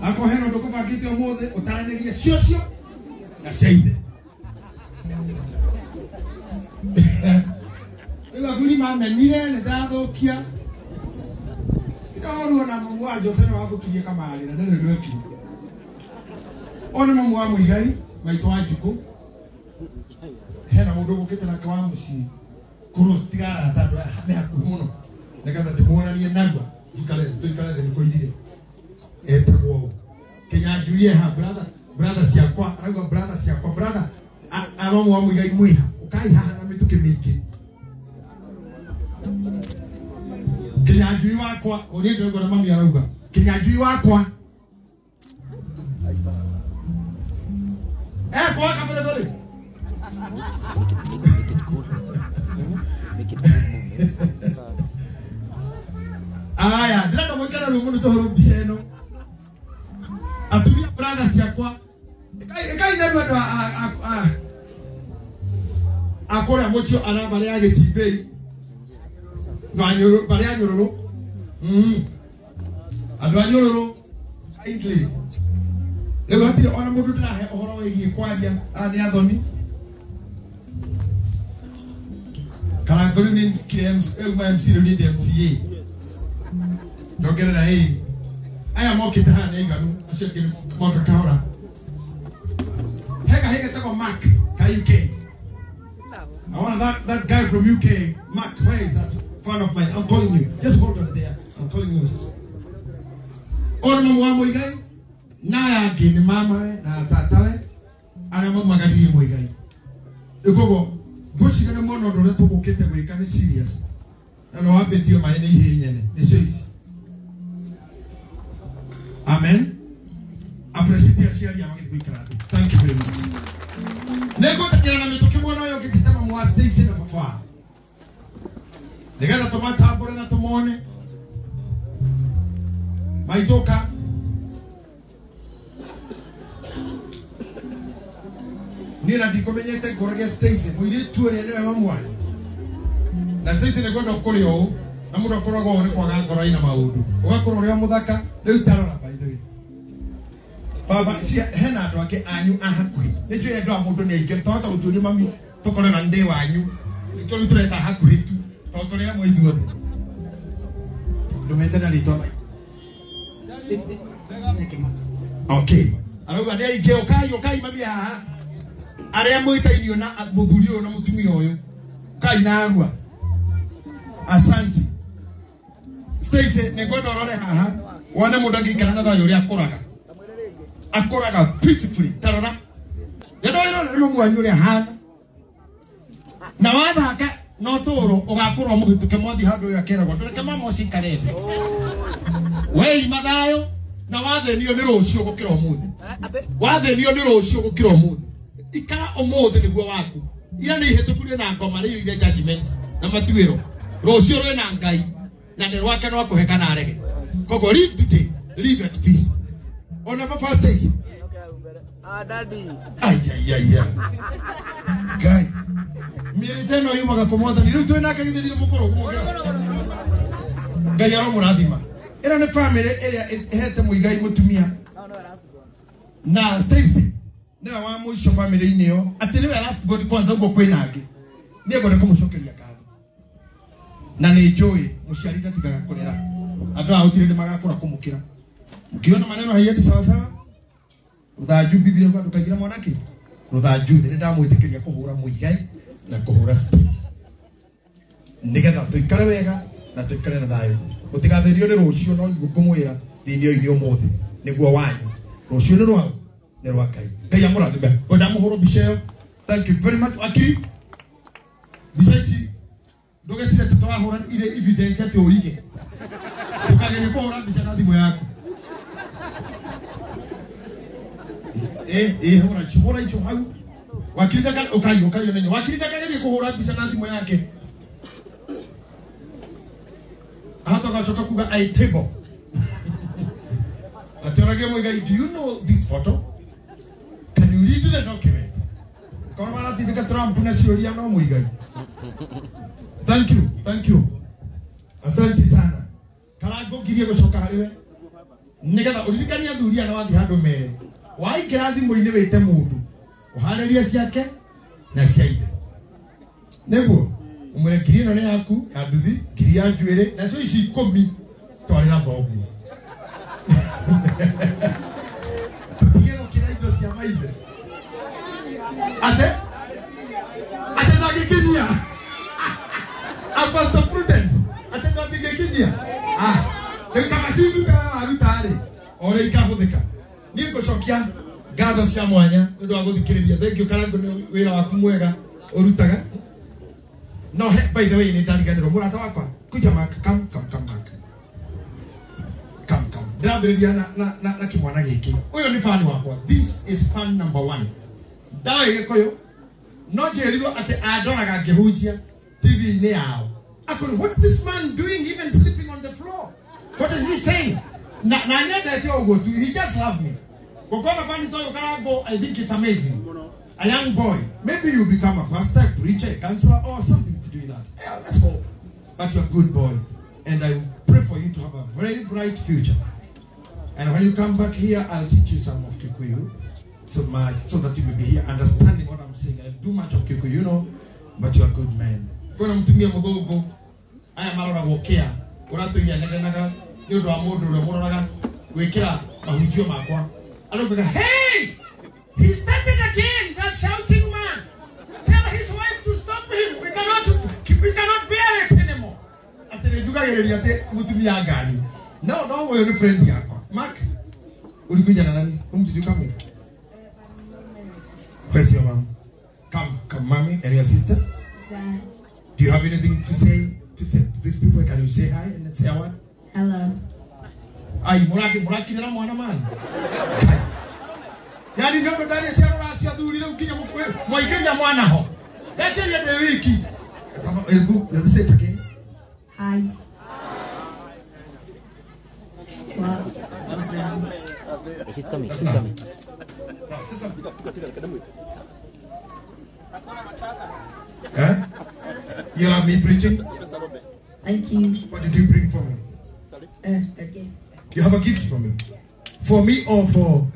ako heno ndukubangite omothe utaranirie cio na ciaide ila kuni mamenyire ne ndathukia ndaruo na mungu wa Jose no wathukirie kamari na ndere ndweki ona mungu wa Muigai maitũ wanjikũ hena mundu gukite na kwa muci cross tigara tatu hakuhĩ mũno nĩgetha ndĩmuonanie narua tuikare thĩ nĩkũirire etagwo Kinyanjuie ha brother ciakwa arauga brother ciakwa brother aromo wa Muigai mwiha ukai haha na mĩtũkĩ mĩingĩ Kinyanjui wakwa ũrĩa ndĩrauga na mami arauga Kinyanjui wakwa kwa kabere aya ndĩrenda mwĩkĩra rũmũ nĩ tũhũrũ mbica ĩno atumia brother ciakwa ĩkai na andũ akũrĩa mũcio ana barĩ ya gĩtimbei barĩ ya Njoroge andũ a Njoroge kaingĩ rĩu hatirĩ ona mũndũ ndĩrahe ũhoro wĩgiĩ kwaria nĩ Uthoni kana ngũrũ nĩ MC rĩu nĩ MCA ndongerera hĩ aya mokĩte haha nĩ aiganu acio angĩ moka kahora hega hetagwo Mark ka UK I want that guy from UK Mark where is that friend of mine I'm calling you just hold on there I'm calling you ona mamu wa Muigai na yake ni mama na tatawe ana mamagaririe Muigai ikogo goshigana mono ndore tugukite gwika ni serious na no wambetio mai ni ihinyene ni choice amen appreciate aciari ya magikuikara thank you very much nego takira na mituki mwana yo kititama mwa station na papa nigeza tomata bora na tomone maitoka nira ndikomenyete ngorage station muire tuore ne mamwa na station ngo ndokuri o na mundu akoragwo ni kwaga ngoro ina maundu ugakorwo uri muthaka riu tarora by the way baba hena andu ake anyu ahakui nijo yendu a mundu ni aige tota uturia mami tukore na ndi wanyu nikyo nitureta hakui tu tota ria mwithi othe ndumete na litwa mai okay arauga ni aige ukai mami haha aria mwitainio na muthuri uyu na mutumia uyu kai na arua asante Stacy ne godo rore haha wone mundu angikara na thayo ria akoraga peacefully tarora yado ino no mwanyu ria hana na wathaka no toro ugakorwo muhituke mwathi handu ya kera gwa kama moci karende wei mathayo na wathenio ni rucio gukira umuthi wathenio ni rucio gukira umuthi ikara umuthi niguo waku ira ni ihitukurio na ngoma ri ile judgment na matuiro rucio rwe na ngai na ni rwake no akuheka na arege kogo live today live at peace on the first stage daddy ay guy miri teno yuma gakomotha ni rutu na kagithiri mukoro kumugera gayaro murathima ira ni family area hete Muigai mutumia na Stacy na wa mwisho family niyo atini we last god kwanza ugo kwinangi ni ngore kumucokeria katho na ni joy musharita tigaga kurera andu autire ni magakura kumukira ukiona maneno hayeti sawa sawa ruthaju biblia kwa tukagira mwanake ruthaju ni ndamwitikiria kuhura muigai na kuhura stage nigetha tuikare wega na tuikare na thayo utigatherio ni rucio no ngukumwira thini oyo umuthi niguo wanyu rucio ni rwao ni rwakai ngai amurathime ndamuhuru bicheo. Thank you very much aki bichaisi ndogesire tutwahura ile evidence ati oige ukagene kuhura bicha na thimu yako hura hicho hau wakilida kale ukayo nenye wakilida kale kuhura bicha na thimu yake hata kashoka kuga a table Njoroge Muigai, do you know this photo? Can you read the document? Kama wanatika Trump na Syria no Muigai. Thank you. Asante sana. Kala gogirie gushoka hariwe. Nigetha uririkania thuria na wathi handu mere. Waikira thimu-ini wite mundu. Uhariria ciake na ciaithe. Neguo umure kirino ni yaku ya nduthi, kiri ya njuire na cio ici 10 twari na thoguo. Piero kira indo cia maithe. Ate nagikinia. Apostle Prudence. Ate nagikinia. Kama sindu kana arutare. Ore ikahuthika. Ni ngucokia ngatho cia mwanya ndu wa guthikiriria. Thank you Karango ni wira waku mwega urutaga. No, by the way, ni ndariganirwo murata wakwa kuja Mark come Mark. Come. Ndabiriria na kimwana giki. Uyo ni fan wakwa. This is fan number 1. Dawa gikoyo. No jerirwo ati adoraga ngihunjia TV ni yao. Akon, what's this man doing even sleeping on the floor? What is he saying? Na nyenda eti ogo tu. He just loved me. Kokona fan toyo Karango, I think it's amazing. A young boy. Maybe you become a pastor, a preacher, a counselor or something to do that. Yeah, let's go. But you're a good boy. And I pray for you to have a very bright future. And when you come back here, I'll teach you some of Kikuyu so that you will be here understanding what I'm saying. I do much of Kikuyu, you know, but you're a good man. Kuna mtumia mudogo, aya marora wokea, uratuia negenaga, nyodo wa modo ule mororaga, wekera mahujio makwa. Alokuga, hey! He started again, that shouting man. Tell his wife to stop him. We cannot bear it anymore. Aterejuga yereliate mutumia gani. No, we're a friend yako. Mark, ulikuja na nani? Did you come here? Where's your mom? Come, mommy, and your sister? Dad. Do you have anything to say to these people? Can you say hi and say what? Hello. Ay, muraki na mwana man. Yani ndio ndani ya rasi ya dhuri ukinya mwaikeria mwana ho. Yake ya wiki. Kama hebu say it again. Hi. Is it coming? You have me preaching? Thank you. What did you bring for me? Okay. You have a gift for me? For me or for...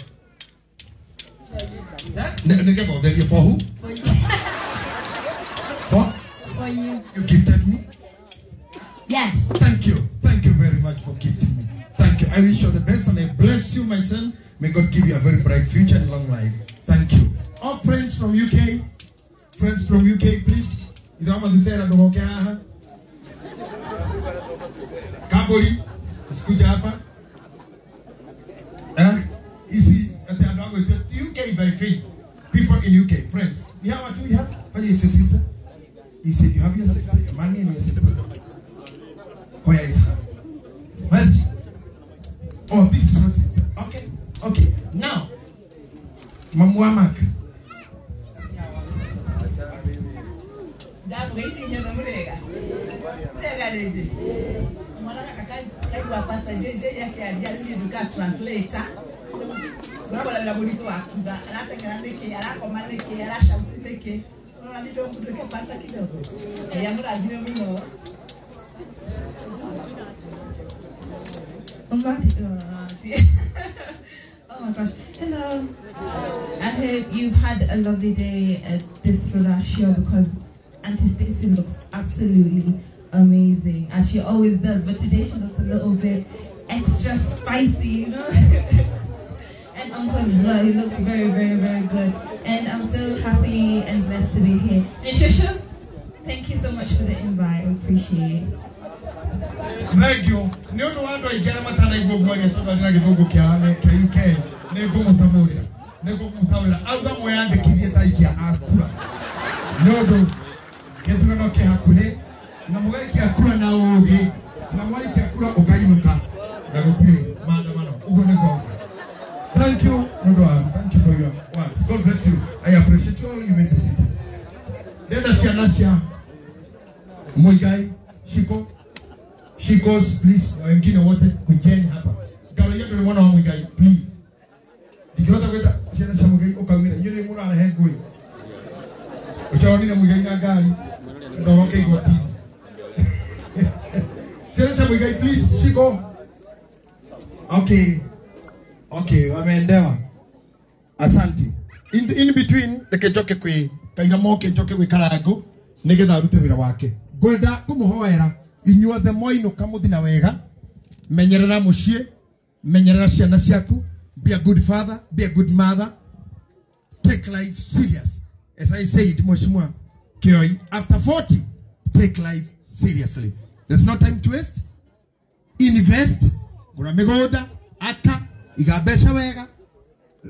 For who? For you. For you. You gifted me? Yes. Thank you very much for gifting me. Thank you. I wish you the best and I bless you, my son. May God give you a very bright future and long life. Thank you. All friends from UK, please. Kaboli, sikuja hapa. Easy at the UK by faith. People in UK, friends. We have what we have. Where is your sister? You said you have your sister, your money and your sister. Where is her? Mercy. Oh, this is her sister. Okay. Now, Mamuamak. Translator. Oh my gosh. Hello. I hope you've had a lovely day at this show because Auntie Stacey looks absolutely amazing, as she always does, but today she looks a little bit extra spicy, you know? And Uncle as well, he looks very, very, very good. And I'm so happy and blessed to be here. And Shusha, thank you so much for the invite. I appreciate it. Thank you. No one to get my time go to the UK. Nego Mutamuria. Nego Mutamuria. I'll go where the Kiriata Akura. No, get to know Kakune. Namuaki Akura now. Namaki Akura Ogaimuka. Madam, Ugonego. Thank you, Nodoa. Thank you for your words. God bless you. I appreciate all you made visit. Then the Shianasia Muigai, Shikos, please. I'm going to water with Jen Hapa. Galoya, one on Muigai, please. The Kyoto with Shana Samugai, Okamina, you didn't want to head going. Which are only a Muigai Gari. Don't okay, what Shana Samugai, please, Shiko. Okay. Okay, wameendewa. Asante. In between, nekejoke kwe, kairamo kejoke kwe karago, negetha arute wira wake. Gwenda kumuhoera, inyuothe moino kamuthina wega, menyerera mucie, menyerera ciana ciaku, be a good father, be a good mother, take life serious. As I said, Mheshimiwa Kioi, after 40, take life seriously. There's no time to waste. Invest, gura migoda, aka, igabesha wega,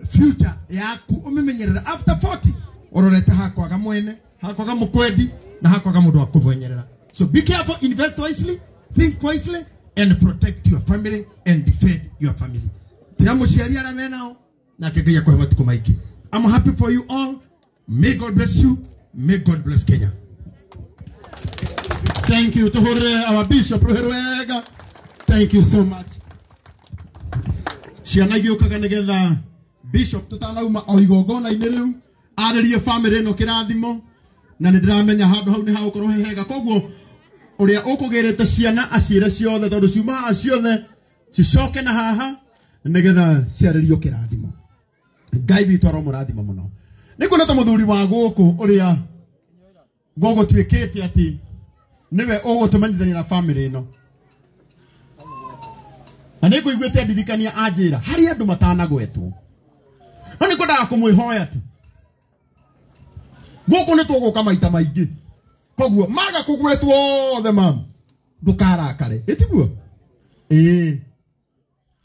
future yaku umemenyerera after 40 ororete hakwaga mwene hakwaga mukwedi na hakwaga mundu akubonyerera. So be careful, invest wisely, think wisely, and protect your family and defend your family. Tiamu sheria ra menao na kegeya kwa watu kumaiki. I'm happy for you all. May God bless you. May God bless Kenya. Thank you to our bishop Ruherwega. Thank you so much. Cianagio kaganegeza bishop tutanauma oigogona ineriu aririe family no kirathimo na ndiramenya handu hau ni ha ukorwo hega koguo uria ukugerete ciana aciire ciothe tondu ciuma ciothe cicoke na haha nigetha ciaririo kirathimo. Ngai witu aromurathimo muno nikuona ta muthuri wa guku uria gogo twikete ati niwe ugutumanithania na family no. Aneko igwete ndirikania anjira hari andu matanagwetwo. Ani kwenda kumwihoya tu. Guku ni tuguka maita maingi. Koguo maga kugwetwo the mam. Ndukarakare. Etiguo.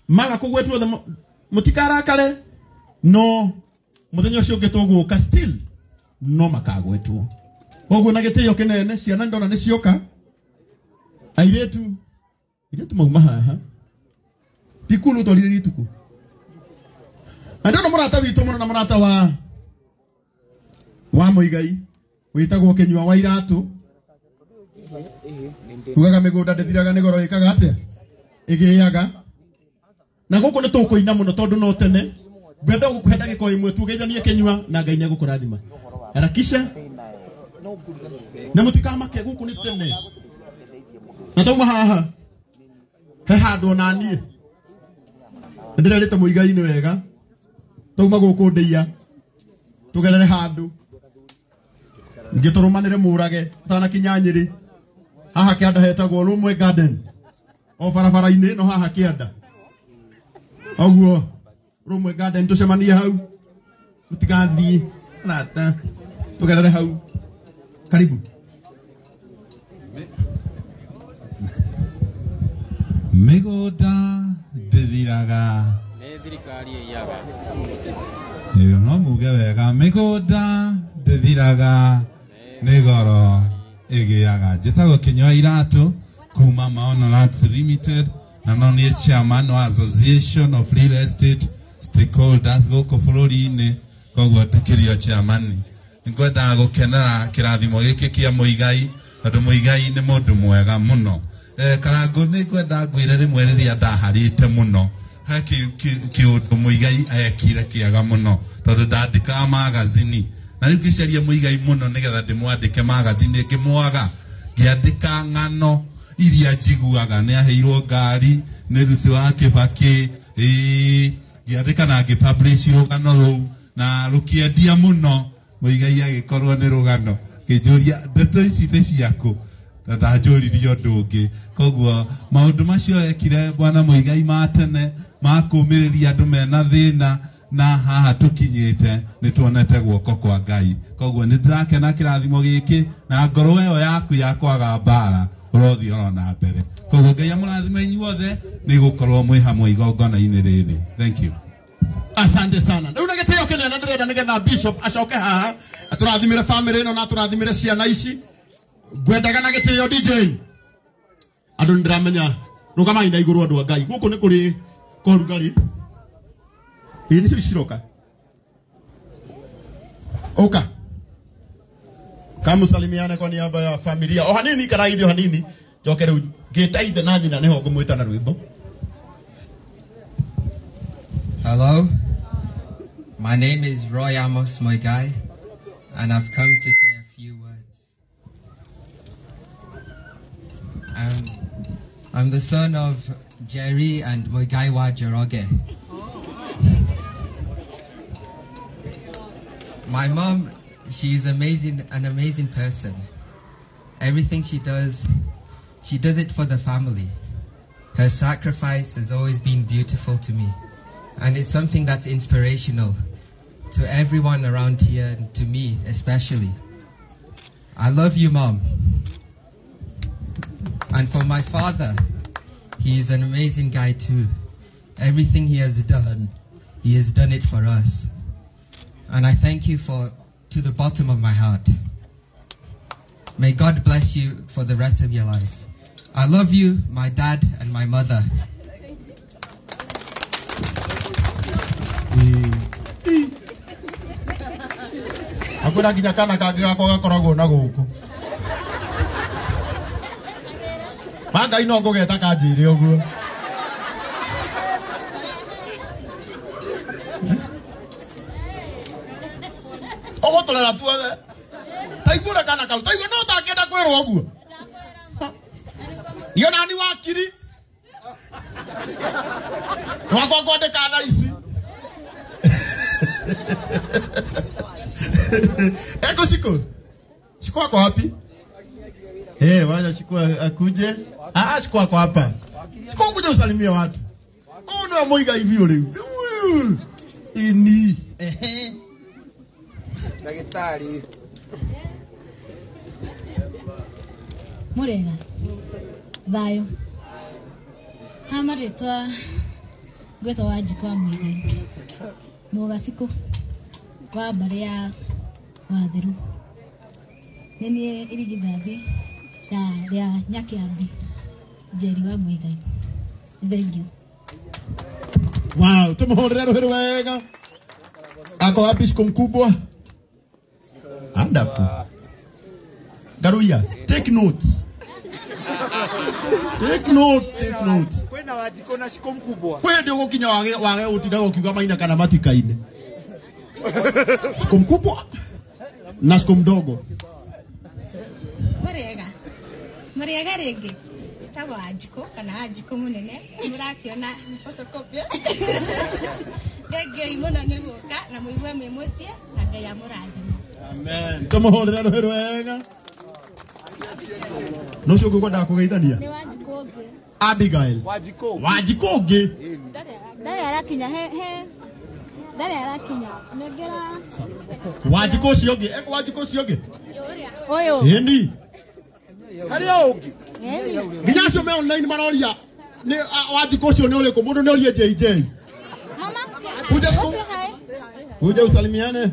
Maga kugwetwo the mutikarakare. No. Muthenya ucio ngetuguka still. No makagwetwo. Koguo na gitio kinene ciana ndona ni cioka. Airetu. Airetu mauma haha. Pikulu tolire rituku. Andona murata witu muno na murata wa Muigai witagwo Kenyua wa iratu. Ugaga migunda ndithiraga nigoro ikaga atia igiyaga na guku ni tukuina muno tondu no tene gwenda gukwenda giko imwe tugeithanie Kenyua na Ngai nĩagũkũrathima. Harakisha na mutikamake guku ni tene na tauma haha he handu na nie ndirarite Muigai ni wega tauma guku ndeia tugerere handu ngiturumanire murage tana kinyanyiri haha kianda hetagwo rumwe garden o barabara-ini no haha kianda oguo rumwe garden tucemanie hau mutigathie rata tugerere hau karibu. Migunda ndithiraga thirikari iyaga no muge wega migunda ndithiraga nigoro igiaga njitagwo Kenyua iratu kuma Maono Lands Limited na no ni chairman wa Association of Real Estate Stakeholders goko bururi-ini koguo tikirio chairman ngwenda gukenera kirathimo giki kia Muigai tondu Muigai ni mundu mwega muno. Karango ni ngwenda ngwire rimwe riria ndaharite muno ha kiundu Muigai ekire kiaga muno tondu ndandika magazini na riu ngicaria Muigai muno nigetha ndimwandike magazini ngimwaga ngiandika ng'ano iria njiguaga ni aheirwo ngari ni Rusi wa Kibaki ngiandika na ngipublish rugano ruu na rukiendia muno Muigai agikorwo ni rugano ngijuria ndeto ici ni ciaku na ndanjuririe undu ungi koguo maundu macio ekire bwana Muigai matene makumiriria andu mena thina na haha tukinyite ni tuonete guoko kwa Ngai koguo ni ndirakena kirathimo giki na ngoro ĩyo yaku ya kwaga mbara urothi orona mbere koguo Ngai amurathime inyuothe ni gukorwo mwi hamwe igongona-inĩ rĩrĩ. Thank you. Asante sana. Riu na gitio kinene ndirenda nigetha bishop acoke haha aturathimire family ino na aturathimire ciana ici ngwendaga na gitio DJ andu ndiramenya rugama ina iguru andu a Ngai guku ni kuri korugari ini ciroka oka kamusalimiane kwa niaba ya familia o hanini karaithio hanini joke riu ngitaithe na nyina niho ngumwita na rwimbo. Hello, my name is Roy Amos Muigai, and I've come to say a few words. I'm the son of Jerry and Muigai wa Njoroge. My mom, she's amazing, an amazing person. Everything she does it for the family. Her sacrifice has always been beautiful to me. And it's something that's inspirational to everyone around here and to me especially. I love you, Mom. And for my father, he is an amazing guy too. Everything he has done it for us. And I thank you to the bottom of my heart. May God bless you for the rest of your life. I love you, my dad and my mother. Akwira nginya kana kangi gako gakoragwo na guku Ngai no ngugeta kanjire uguo ogotolera tuothe taigura kana kau taigua no takenda kwirwo uguo iyo nani wakiri wakwa kwandika thaa ici eko shiko wako wapi? Waja shiko akuje. Shiko wako hapa. Shiko kuja usalimia watu. Ndio Muigai hivyo leo. Ini. Daktari. Murega. Thayo. Hamaretwa gwetwa wajiko wa Muigai. Mugasiko. Kwa baria watheru nini irigithathi ya nyakiambi Jerry wa Muigai. Thank you. Wow, tumuhorera roho wega. Ako wapi siku mkubwa? Wonderful. Garuya, take notes. Take notes. Kwena wajiko na siku mkubwa. Kwe ndio gokinya wage utinda gokiuga maina kana matikaine. Siku mkubwa na siku mdogo. Mariaga rege. Tago ajiko kana ajiko munene. Murakiona photocopy. Rege imona negoka na muigwe memosie na Ngai amurathime. Amen. Tumuhorera roho wega. No cio ngũkwenda kũgeithania. Ni wajiko. Abigail. Wajiko ngi. Ndare arakinya he. Ndare arakinya. Negera. Wajiko cio ngi. Eko wajiko cio ngi. Oyo. Yeni. Hari ogi. Nginya cio me online maroria. Ni wajiko cio ni uriko mundu ni orie JJ. Mama. Kuja usalimiane.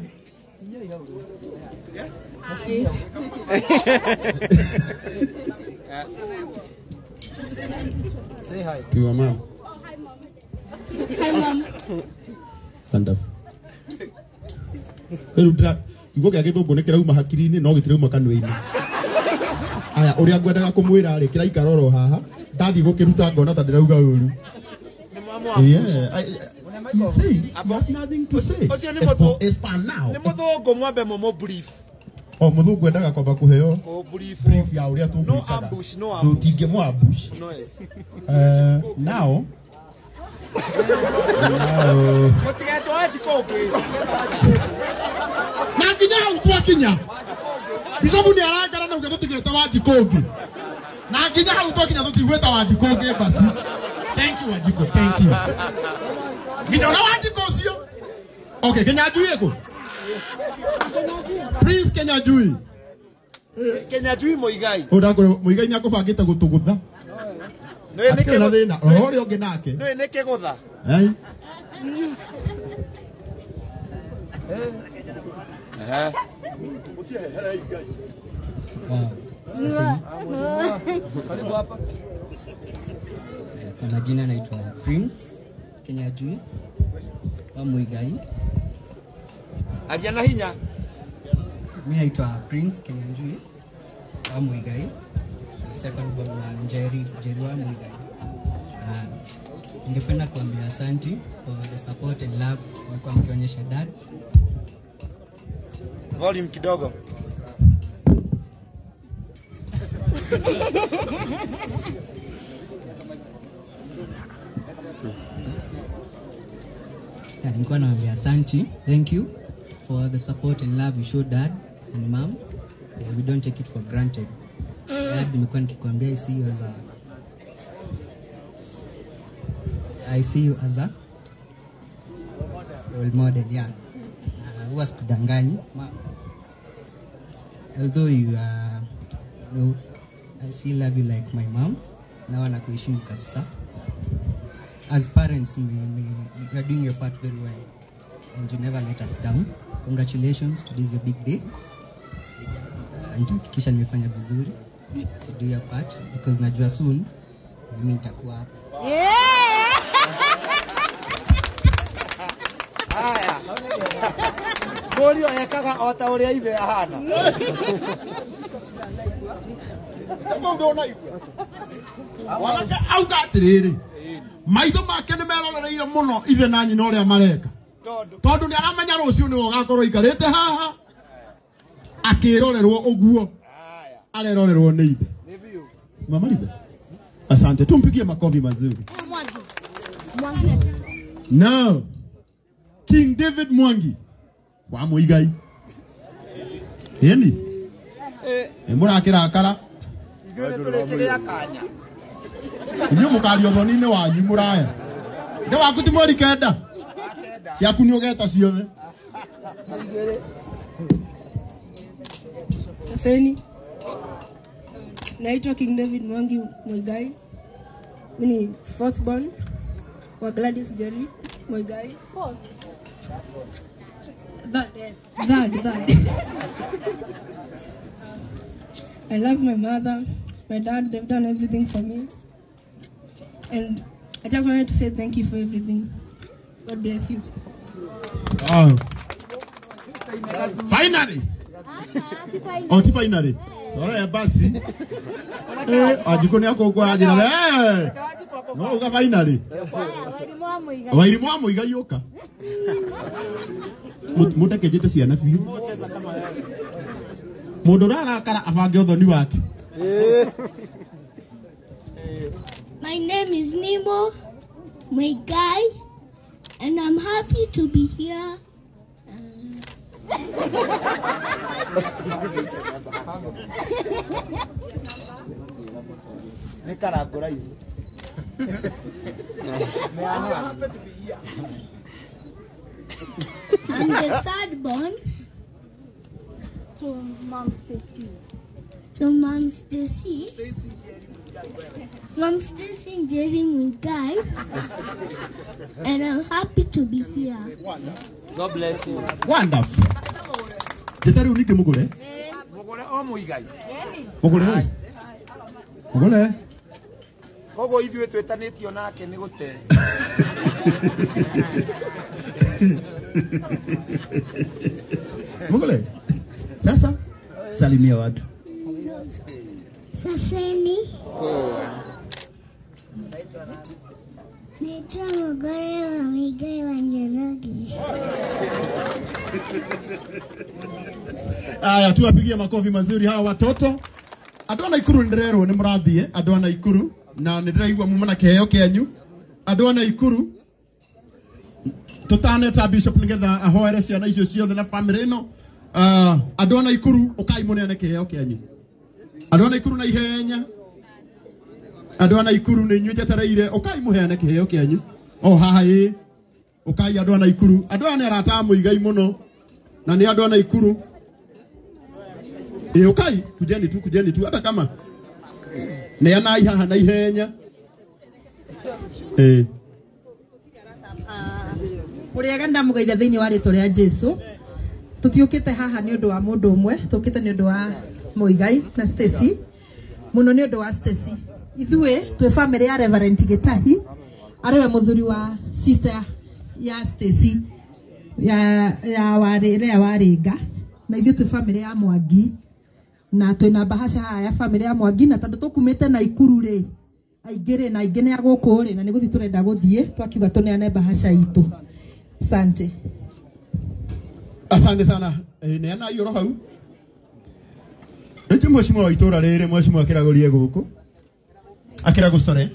Say hi. To your mom. Hi, Mom. Wonderful. Eludra, igo gya githungu ni kirauma hakiri-ini no gitirauma kanua-ini. Aya, uria ngwendaga kumwira ri kira ikaroro haha, ndathi gukiruta ngona ta ndirauga uru. Yeah, you see, I have nothing to say. It's for now. Ni muthungu mwambe mo brief. Muthungu endaga kwamba kuheo brief ya uria tungwikaga. No ambush. Tutinge mo ambush. No, yes. Now, Mutigeto wa jikoge. Na nginya utwa kinya. Bisobu ni arangara na ugeto tigeta wa jikoge. Na nginya utwa kinya tutigweta wa jikoge basi. Thank you Wajiko, thank you. Nginya na Wajiko sio? Okay, Kenya Jui eko. Please Kenya Jui. Kenya Jui Muigai. Odagoro Muigai ni akubangite gutugutha. No ene ke thina. Rori onge nake. No ene ke gutha. Ai. Karibu hapa. Kwa majina naitwa Prince Kenya Jui wa Muigai. Aliana hinya. Mimi naitwa Prince Kenya Jui wa Muigai. Second born wa Njeri wa Muigai. Ningependa kuambia asante for the support and love kwa mkionyesha dad. Volume kidogo. Nilikuwa naambia asante, thank you for the support and love you showed dad and mom. We don't take it for granted. Dad, nimekuwa nikikwambia I see you as a role model, yeah. Huwa sikudanganyi. Although you know, I still love you like my mom. Na wanakuheshimu kabisa. As parents, you are doing your part very well, and you never let us down. Congratulations, today is your big day. Nitahakikisha nimefanya vizuri. So do your part, because najua soon mimi nitakuwa hapa. Haya. Bori oyekaga ota uria ithe ahana. Wanake auga atiriri. Maitho make ni meroreire muno ithe na nyina uria mareka. Tondu ni aramenya rucio ni ugakorwo ikarite haha. Akirorerwo uguo. Arerorerwo ni ithe. Mamaliza. Asante, tumpigie makofi mazuri. No. King David Mwangi wa Muigai. Yeni. Murakira akara. Igure turekerea kanya. Nyo mukari Uthoni ni wanyu muraya. Nde waku ti mweri kenda. Ciaku ni ugeta ciothe. Safeni. Naitwa King David Mwangi Muigai. Mimi ni fourth born wa Gladys Jerry Muigai. That. I love my mother, my dad, they've done everything for me. And I just wanted to say thank you for everything. God bless you. Finally. Finally. Sorry, basi. Ajikoni yako kwa ajira. No, uga finally. Wairimu wa Muigai yoka. Mutekejete ciana biũ. Mundu rarakara abange Uthoni wake. My name is Nemo Muigai, and I'm happy to be here. I'm the third born. To Mom Stacy. To Mom Stacy. Mom Stacy and Jerry Muigai. And I'm happy to be here. God bless you. Wonderful. Jetari unike mugure? Mugure o Muigai. Mugure. Mugure. Kogo ithuĩ twĩtanĩtio nake nĩ gũte. Mugure. Sasa salimia watu. Saseni. Naitwa Mugore wa Muigai wa Njoroge. Aya, tuwapigie makofi mazuri hawa watoto. Andũ ana ikuru ndirero ni murathie, andũ ana ikuru na nindiraigua mumana keheo kenyu. Andũ ana ikuru tutaneta bishop nigetha ahoere ciana icio ciothe na family ino andu ana ikuru ukai munene kiheo kianyu andu ana ikuru na ihenya andu ana ikuru ni nyuje tereire ukai muheane kiheo kianyu haha ukai andu ana ikuru andu ana arata Muigai muno na ni andu ana ikuru ukai kujeni tu hata kama ne ana haha na ihenya Muriega ndamugeitha thiini wa ritwa ria Jesu tutiukite haha ni undu wa mundu umwe tukite ni undu wa Muigai na Stacy muno ni undu wa Stacy ithue twe family ya Reverend Gitahi ariwe muthuri wa sister ya Stacy ya waringa na ithue twe family ya Mwangi na twina bahasha ya family ya Mwangi na tondu tukumite na ikuru ri aingire na ingine ya guku ri na ni guthi turenda guthie twakiuga tuneane bahasha itu. Asante. Asante sana. Ne ana yoro hau. Ndio mheshimiwa wa itora rere mheshimiwa akiragorie guku. Akiragustore.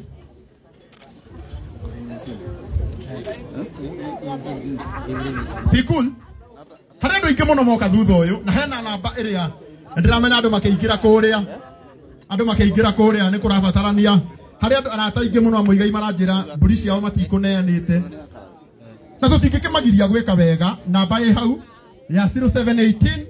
Pikul. Harendo ikemono moka thutha uyu na hena namba iria ndiramenya andu makeingira kuria. Andu makeingira kuria ni kurabatarania. Hari andu arata ingi muno Muigai maranjira mburi ciao matikuneanite. Na tutingĩkĩmagiria gwĩka wega namba ĩ hau ya 0718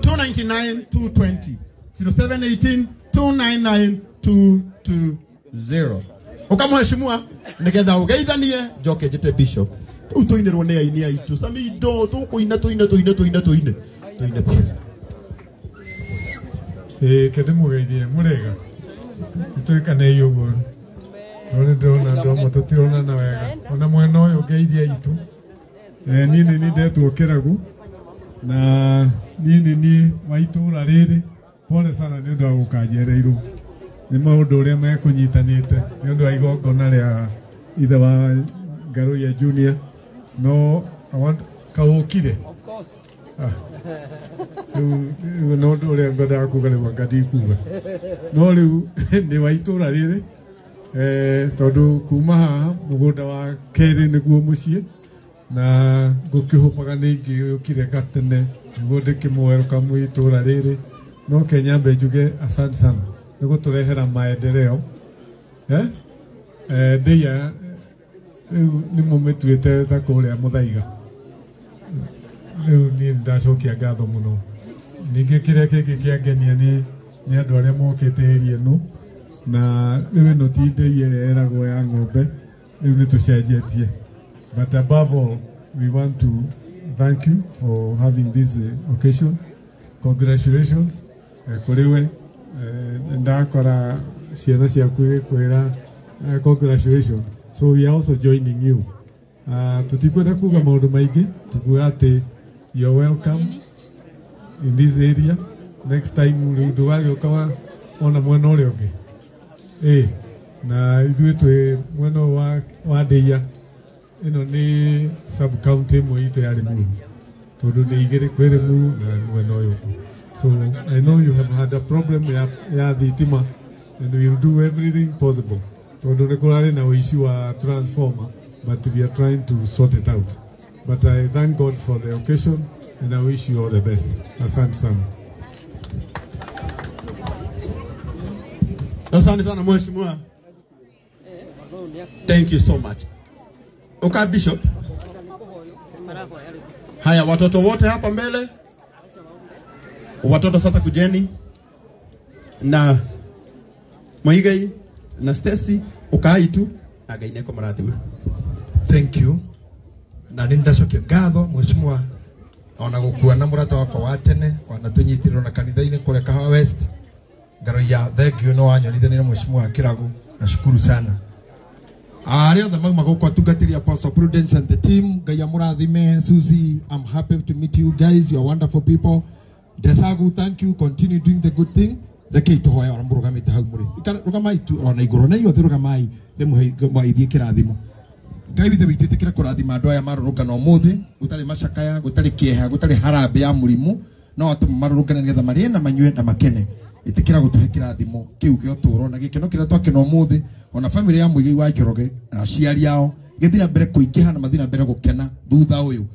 299 220 0718 299 220 ukamheshimua nigetha ugeithanie njoke njite bishop tuinirwo nĩ aini aitu samido tukuina tuine kende mugeithie murega tuikane yugo Ore ndona ndo tutirona na wega ona mwena uyu ngeithia itu nini ni ndetu kiragu na nini waitura riri pole sana ni ndo gukanjereiru ni maundu uria mekunyitanite ni ndo igongona ria ithe wa Ngaruya Junior no I want kaukire of course no ndo uria ngoda kuga ni ngadi kuga no riu ni waitura riri tondu kuma haha mugunda wa keri niguo mucii na ngukihupaga ningi ukire gatene niguo ndikimweruka mwitura riri no kenyambe njuge asante sana niguturehera maendeleo ndia ni mumetuite ta kuria muthaiga riu ni ndacokia ngatho muno ningi kiria kingi kiangenia ni andu aria mokite area ino na riu no tinde eragwo ya ng'ombe riu ni tucenjetie but above all we want to thank you for having this occasion. Congratulations kuriwe ndakora ciana ciaku kwira congratulations. So we are also joining you. Tutikwenda kuga maundu maingi tukuga ati you're welcome in this area. Next time nduwage ukawa ona mwena ule ungi na ithuĩ twĩ mwena wa Ndeia ĩno nĩ sub county ĩmwe itũ ya Limuru tondũ nĩ igĩrĩ kwĩ Limuru na mwena ũyũ ũngĩ. So I know you have had a problem ya thitima and we will do everything possible tondũ nĩ kũrarĩ na ũici wa transformer but we are trying to sort it out. But I thank God for the occasion and I wish you all the best. Asante sana. Asante sana mheshimiwa. Thank you so much. Okay bishop. Haya watoto wote hapa mbele. Watoto sasa kujeni na Muigai na Stacy ukai tu againe kwa marathima. Thank you. Na nindacokia ngatho mheshimiwa ona gukua na murata wako wa tene ona tunyitirwo na kanitha-ini kule Kahawa West. Ngaruya thank you no wanyonithania na mheshimiwa Kiragu nashukuru sana. Ariothe magma guko atungatiria Apostle Prudence and the team Gaya murathime Susie, I'm happy to meet you guys, you are wonderful people. Desagu, thank you, continue doing the good thing. Reke ituhoya ora murugamite hau muri rugamai tu ona iguru na iyo rugamai muithie kirathimo Ngai withe witite kira kurathima andu aya marurugana umuthi gutari macakaya gutari kieha gutari harambe ya murimu no atuma marurugana nigetha marie na manyue na makene itikira gutuhe kirathimo kiu gio turo na gikeno kira twakena umuthi ona family ya Muigai wa Njoroge aciari yao githira mbere kuingiha na mathina mbere gukena thutha uyu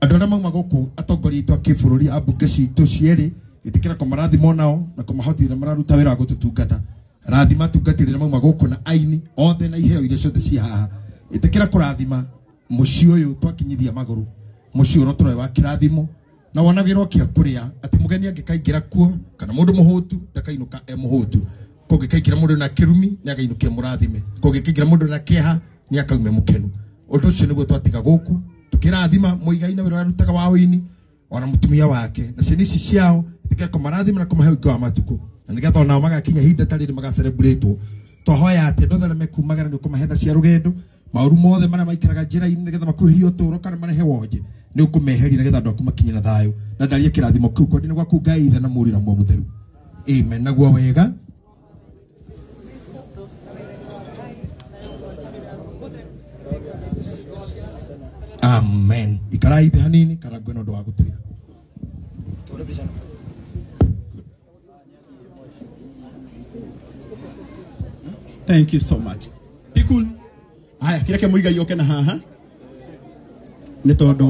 andu aria mauma guku atongoria itu akibururi ambunge citu cieri itikira kumarathimo nao na kumahotithia mararuta wira wa gututungata rathima tungatirira mauma guku na aini othe na iheo iria ciothe ci haha itikira kurathima muci uyu twakinyithia maguru muci uro turoe wa kirathimo na wanagirwo kia kuria ati mugeni angikaingira kuo kana mundu muhutu ndakainuka muhutu kungikaingira mundu na kirumi ni againukia murathime kungikaingira mundu na keha ni akaume mukenu undu ucio niguo twatiga guku tukirathima Muigai na wira arutaga wa wini ona mutumia wake na ciana ici ciao itikira kumarathima na kumahe wa matuku na nigetha onao magakinya hinda tariri magacelebrate twahoya ati ndothe mekumagara ni kumahetha cia rugendo mauru mothe maria maikaraga njira-ini nigetha makuhio turo kana marehe wonje ni ukumeheri nigetha andu aku makinyira thayo na ndarie kirathimo kiu kwa ndine gwaku Ngai ithe na muri na muo mutheru amen naguo wega amen ikarai ithe hanini karangwe no ndo wa gutwira thank you so much pikul aya kireke Muigai yoke na haha ni tondu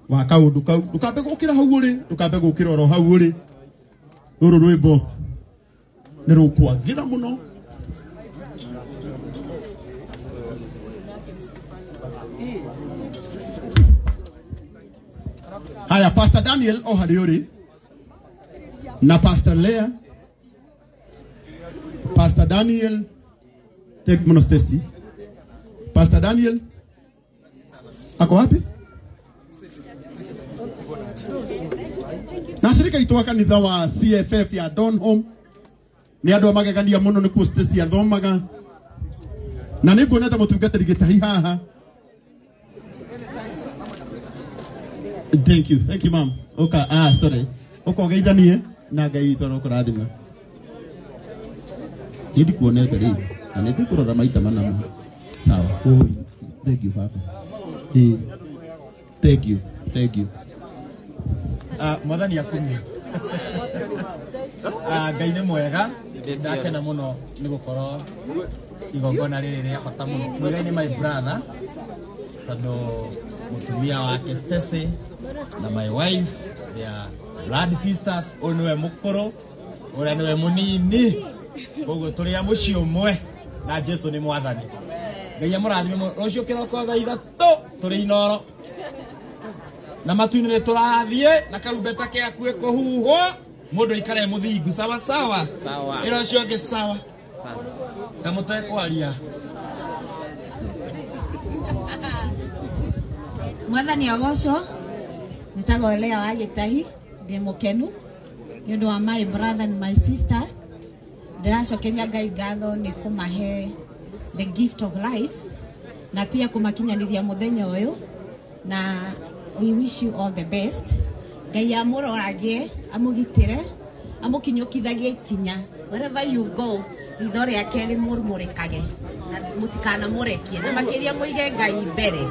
wa kaundu kau ndukambe gukira hau uri ndukambe gukira oro hau uri ruru rwimbo ni rukwagira muno haya Pastor Daniel o hari uri na Pastor Lea Pastor Daniel take muno Stacy Pastor Daniel ako wapi? Na shirika itu kanitha wa CFF ya Donholm ni andu magegania muno ni ku Stacy athomaga na ni nguonete mutungatiri gitahi haha. Thank you ma'am. Okay, sorry. Ukogeithanie na Ngai itu arokurathima. Hindi kuonete ri na ni kurora maita manama. Sawa. Thank you papa. Thank you. Mwathani akumi. Ngai nĩ mwega ndakena muno nĩ gukorwo igongona rĩrĩ rĩa bata muno. Muigai nĩ my brother tondũ mutumia wake Stacy na my wife they are blood sisters. Ũyũ nĩwe mũkũrũ ũrĩa nĩwe mũnini koguo tũrĩ a mũciĩ ũmwe na Jesu nĩ mwathani. Ngai amũrathime rũciũ kĩroko thaa ithatũ tũrĩ Inoro na matu-inĩ nĩ tũrathiĩ na karumbeta gĩaku kũhuhwo mũndũ aikare mũthingu sawa ĩro cio ngĩ sawa kamũtekwaria mwathani agocwo nĩtagwo Lea wa Gĩtahi ndĩ mũkenu nĩ ũndũ wa my brother and my sister ndĩracokeria Ngai ngatho nĩ kũmahe the gift of life na pia kumakinyanithia muthenya uyu na we wish you all the best. Ngai amũroragie amũgitĩre amũkinyũkithagie ikinya wherever you go ritho rĩake rĩmũrũmũrĩkage na mũtikana mũrekie na makĩria mũige Ngai mbere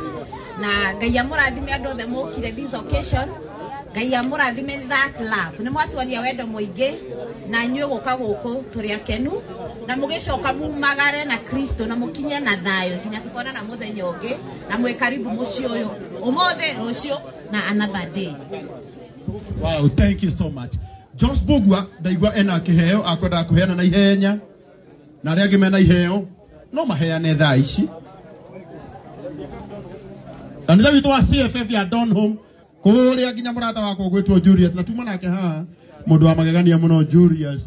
na Ngai amũrathime andũ othe mũkire this occasion. Ngai amũrathime that love nĩ mwatuania wendo mũingĩ na inyuĩ gũka gũkũ tũrĩ akenu na mũgĩcoka mumagare na Kristo na mũkinye na thayũ nginya tukona na mũthenya ũngĩ na mwĩ karibu mũciĩ ũyũ ũmũthĩ rũciũ na another day. Wow, thank you so much. Josh Bogwa ndaigua ena kĩheo akwenda kũheana na ihenya na arĩa angĩ mena iheo no maheane thaa ici. Kanitha witũ wa CFF ya Donholm kũrĩa nginya mũrata wakwa gwĩtwo Julius na tuma nake haha mũndũ wa magegania mũno Julius.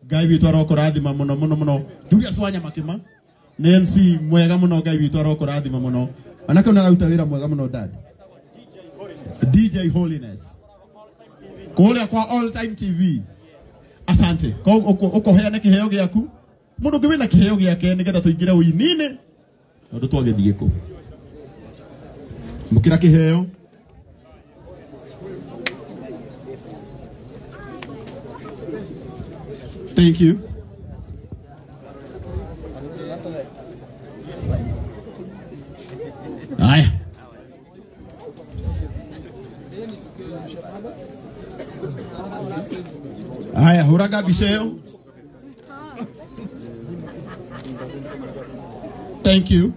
Ngai witũ arokũrathima mũno Julius Wanyamakĩma nĩ MC mwega mũno. Ngai witũ arokũrathima mũno anake ona araruta wĩra mwega mũno dad DJ Holiness kũrĩa kwa All Time TV. Asante ũkũheane kĩheo gĩaku mũndũ ũngĩ wĩna kĩheo gĩake nĩgetha tũingĩre ũini-inĩ ũndũ twagĩthiĩ kũ mũkĩra kĩheo. Thank you. Aya. Aya, huraga biseo. Thank you.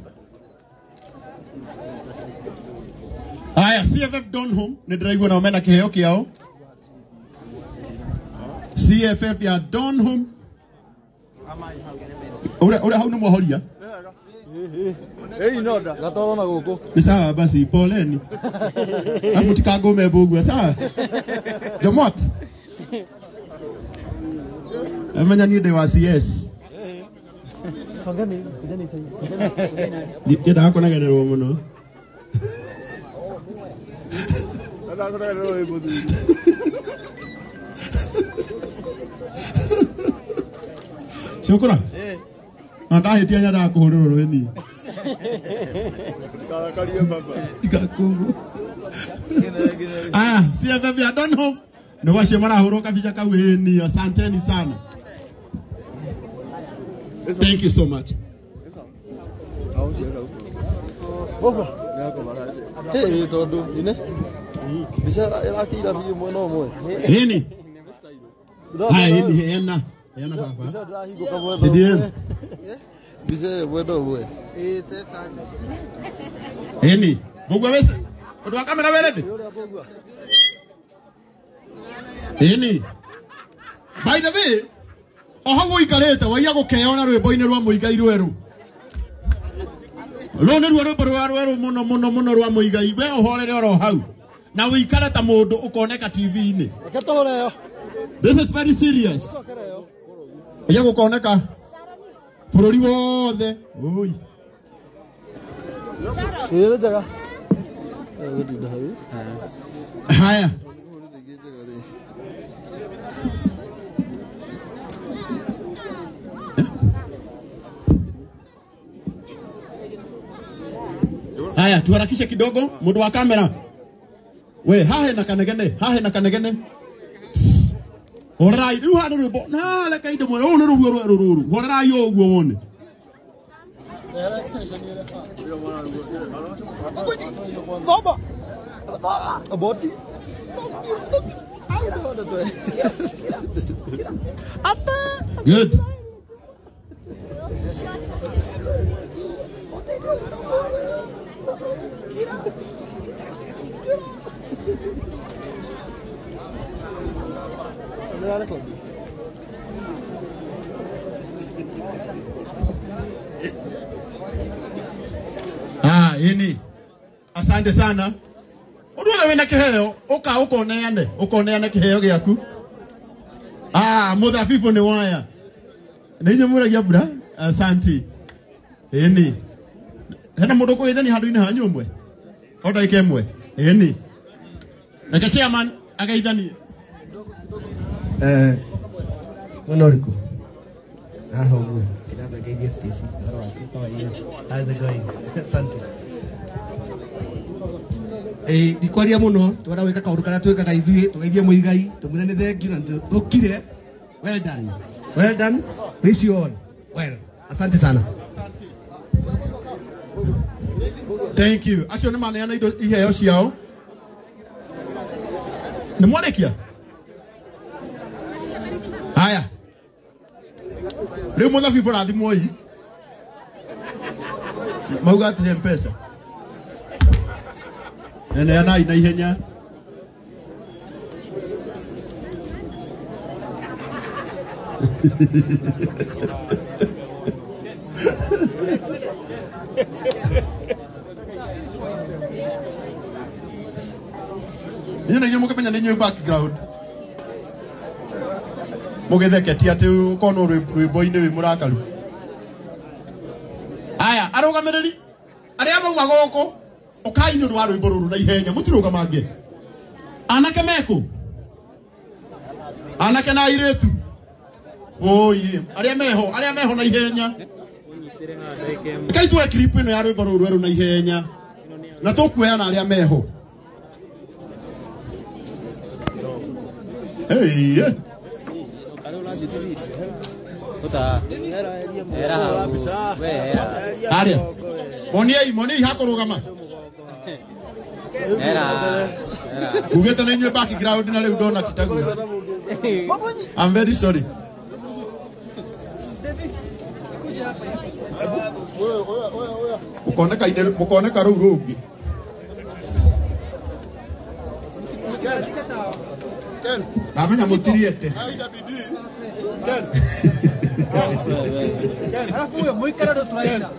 Aya, CFF Donholm nä ndä raigua nao mena kä heo kä ao. CFF ya Donholm. Ura hau nä mwahoria. Noda gatoro na guku. Ni sawa basi, poleni. Hapo tikagome bugua sawa. Jomot. Amenya ni de wa CS. Songani, kujani sasa. Ndio hako na gero muno. Nada ko na gero ibudu. Shukran. Anda hitia nyada kuhururu ni. Kakaria baba. Tikakugu. Ah, CFF ya Donholm. Ndio washe marahuru kabisa kaweni. Asanteni sana. Thank you so much. Baba. Hey, tondu ine. Bishara irakira biyo mwana mwe. Nini? Hai hini hena. Hena baba. Bishara higo kabwe. Sidio. Bise wedo we. Nini? Bugwa wese. Odwa kamera werede. Nini? By the way, ohago ikarete waiya gukeona rwimbo-ini rwa Muigai rweru. Rone rweru muno rwa Muigai. We ohorere oro hau. Na wikara ta mundu ukoneka TV-ini. This is very serious. Waiya gukoneka bururi wothe. Oi. Ile jaga. Haya. Haya, tuharakishe kidogo, mundu wa kamera. We, hahe na kanegene. Alright, you had a report. Na, leka ide mwana, ruru. Alright, yo, uone. Baba. Aboti. Good. Ini. Asante sana. Udwala wena kiheo, ukoneane kiheo gyaku. Muthabibu ni waya. Ninyo muragia bura. Asante. Ini. Hena mundu kuithani handu-ini hanyu umwe. Oda ikemwe. Ini. Nake chairman agaithani. Honoriko. Hogu. Kidaba KG Stacy. How's it going? Asante. Ndikwaria muno twara wika kaundu karia twikaga ithuĩ tugeithie Muigai tumwire ni thengiũ na tukire. Well done. Well done. Wish you all well. Asante sana. Thank you. Acio nĩ maneana indo iheo ciao. Nĩ mwarekia? Haya. Rĩu mũthabibu rathimwo ii. Mauga atĩ M-Pesa. Neneana na ihenya. Yun na yung mukha niyo yung background. Mugitheke ti ati ukono rwimbo-ini wi murakaru. Aya, arugamiriri. Aria mauma goko. Ukaini rwa rwimbo ruru na ihenya mutirugamange. Anake meku. Anake na iretu. Oye, aria meho na ihenya. Kai tu clip ino ya rwimbo ruru na ihenya. Na tukuya na aria meho. Hey, yeah. Aria. Moni hakorugama. Ugeta na inywe background na leo ndona titagu. I'm very sorry. Mukoneka ruu rungi. Ndamenya mutiriete. Alafu huyo muikara ndo turaina.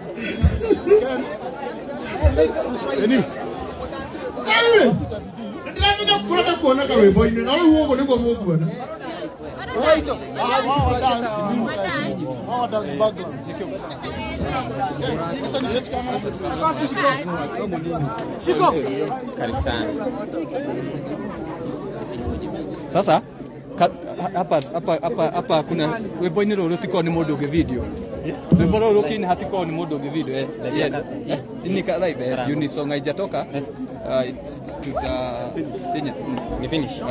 Ndĩramenya kũrenda kuona karwĩmbo-inĩ na rĩu ũguo nĩguo mũkuona. Karibu sana. Sasa hapa kuna wimbo-inĩ rũrũ tiko nĩ mũndũ ũngĩ video. Wimbo rũrũ kini hatiko ni mũndũ ũngĩ video ni ka live uni song haijatoka tuta ni finish.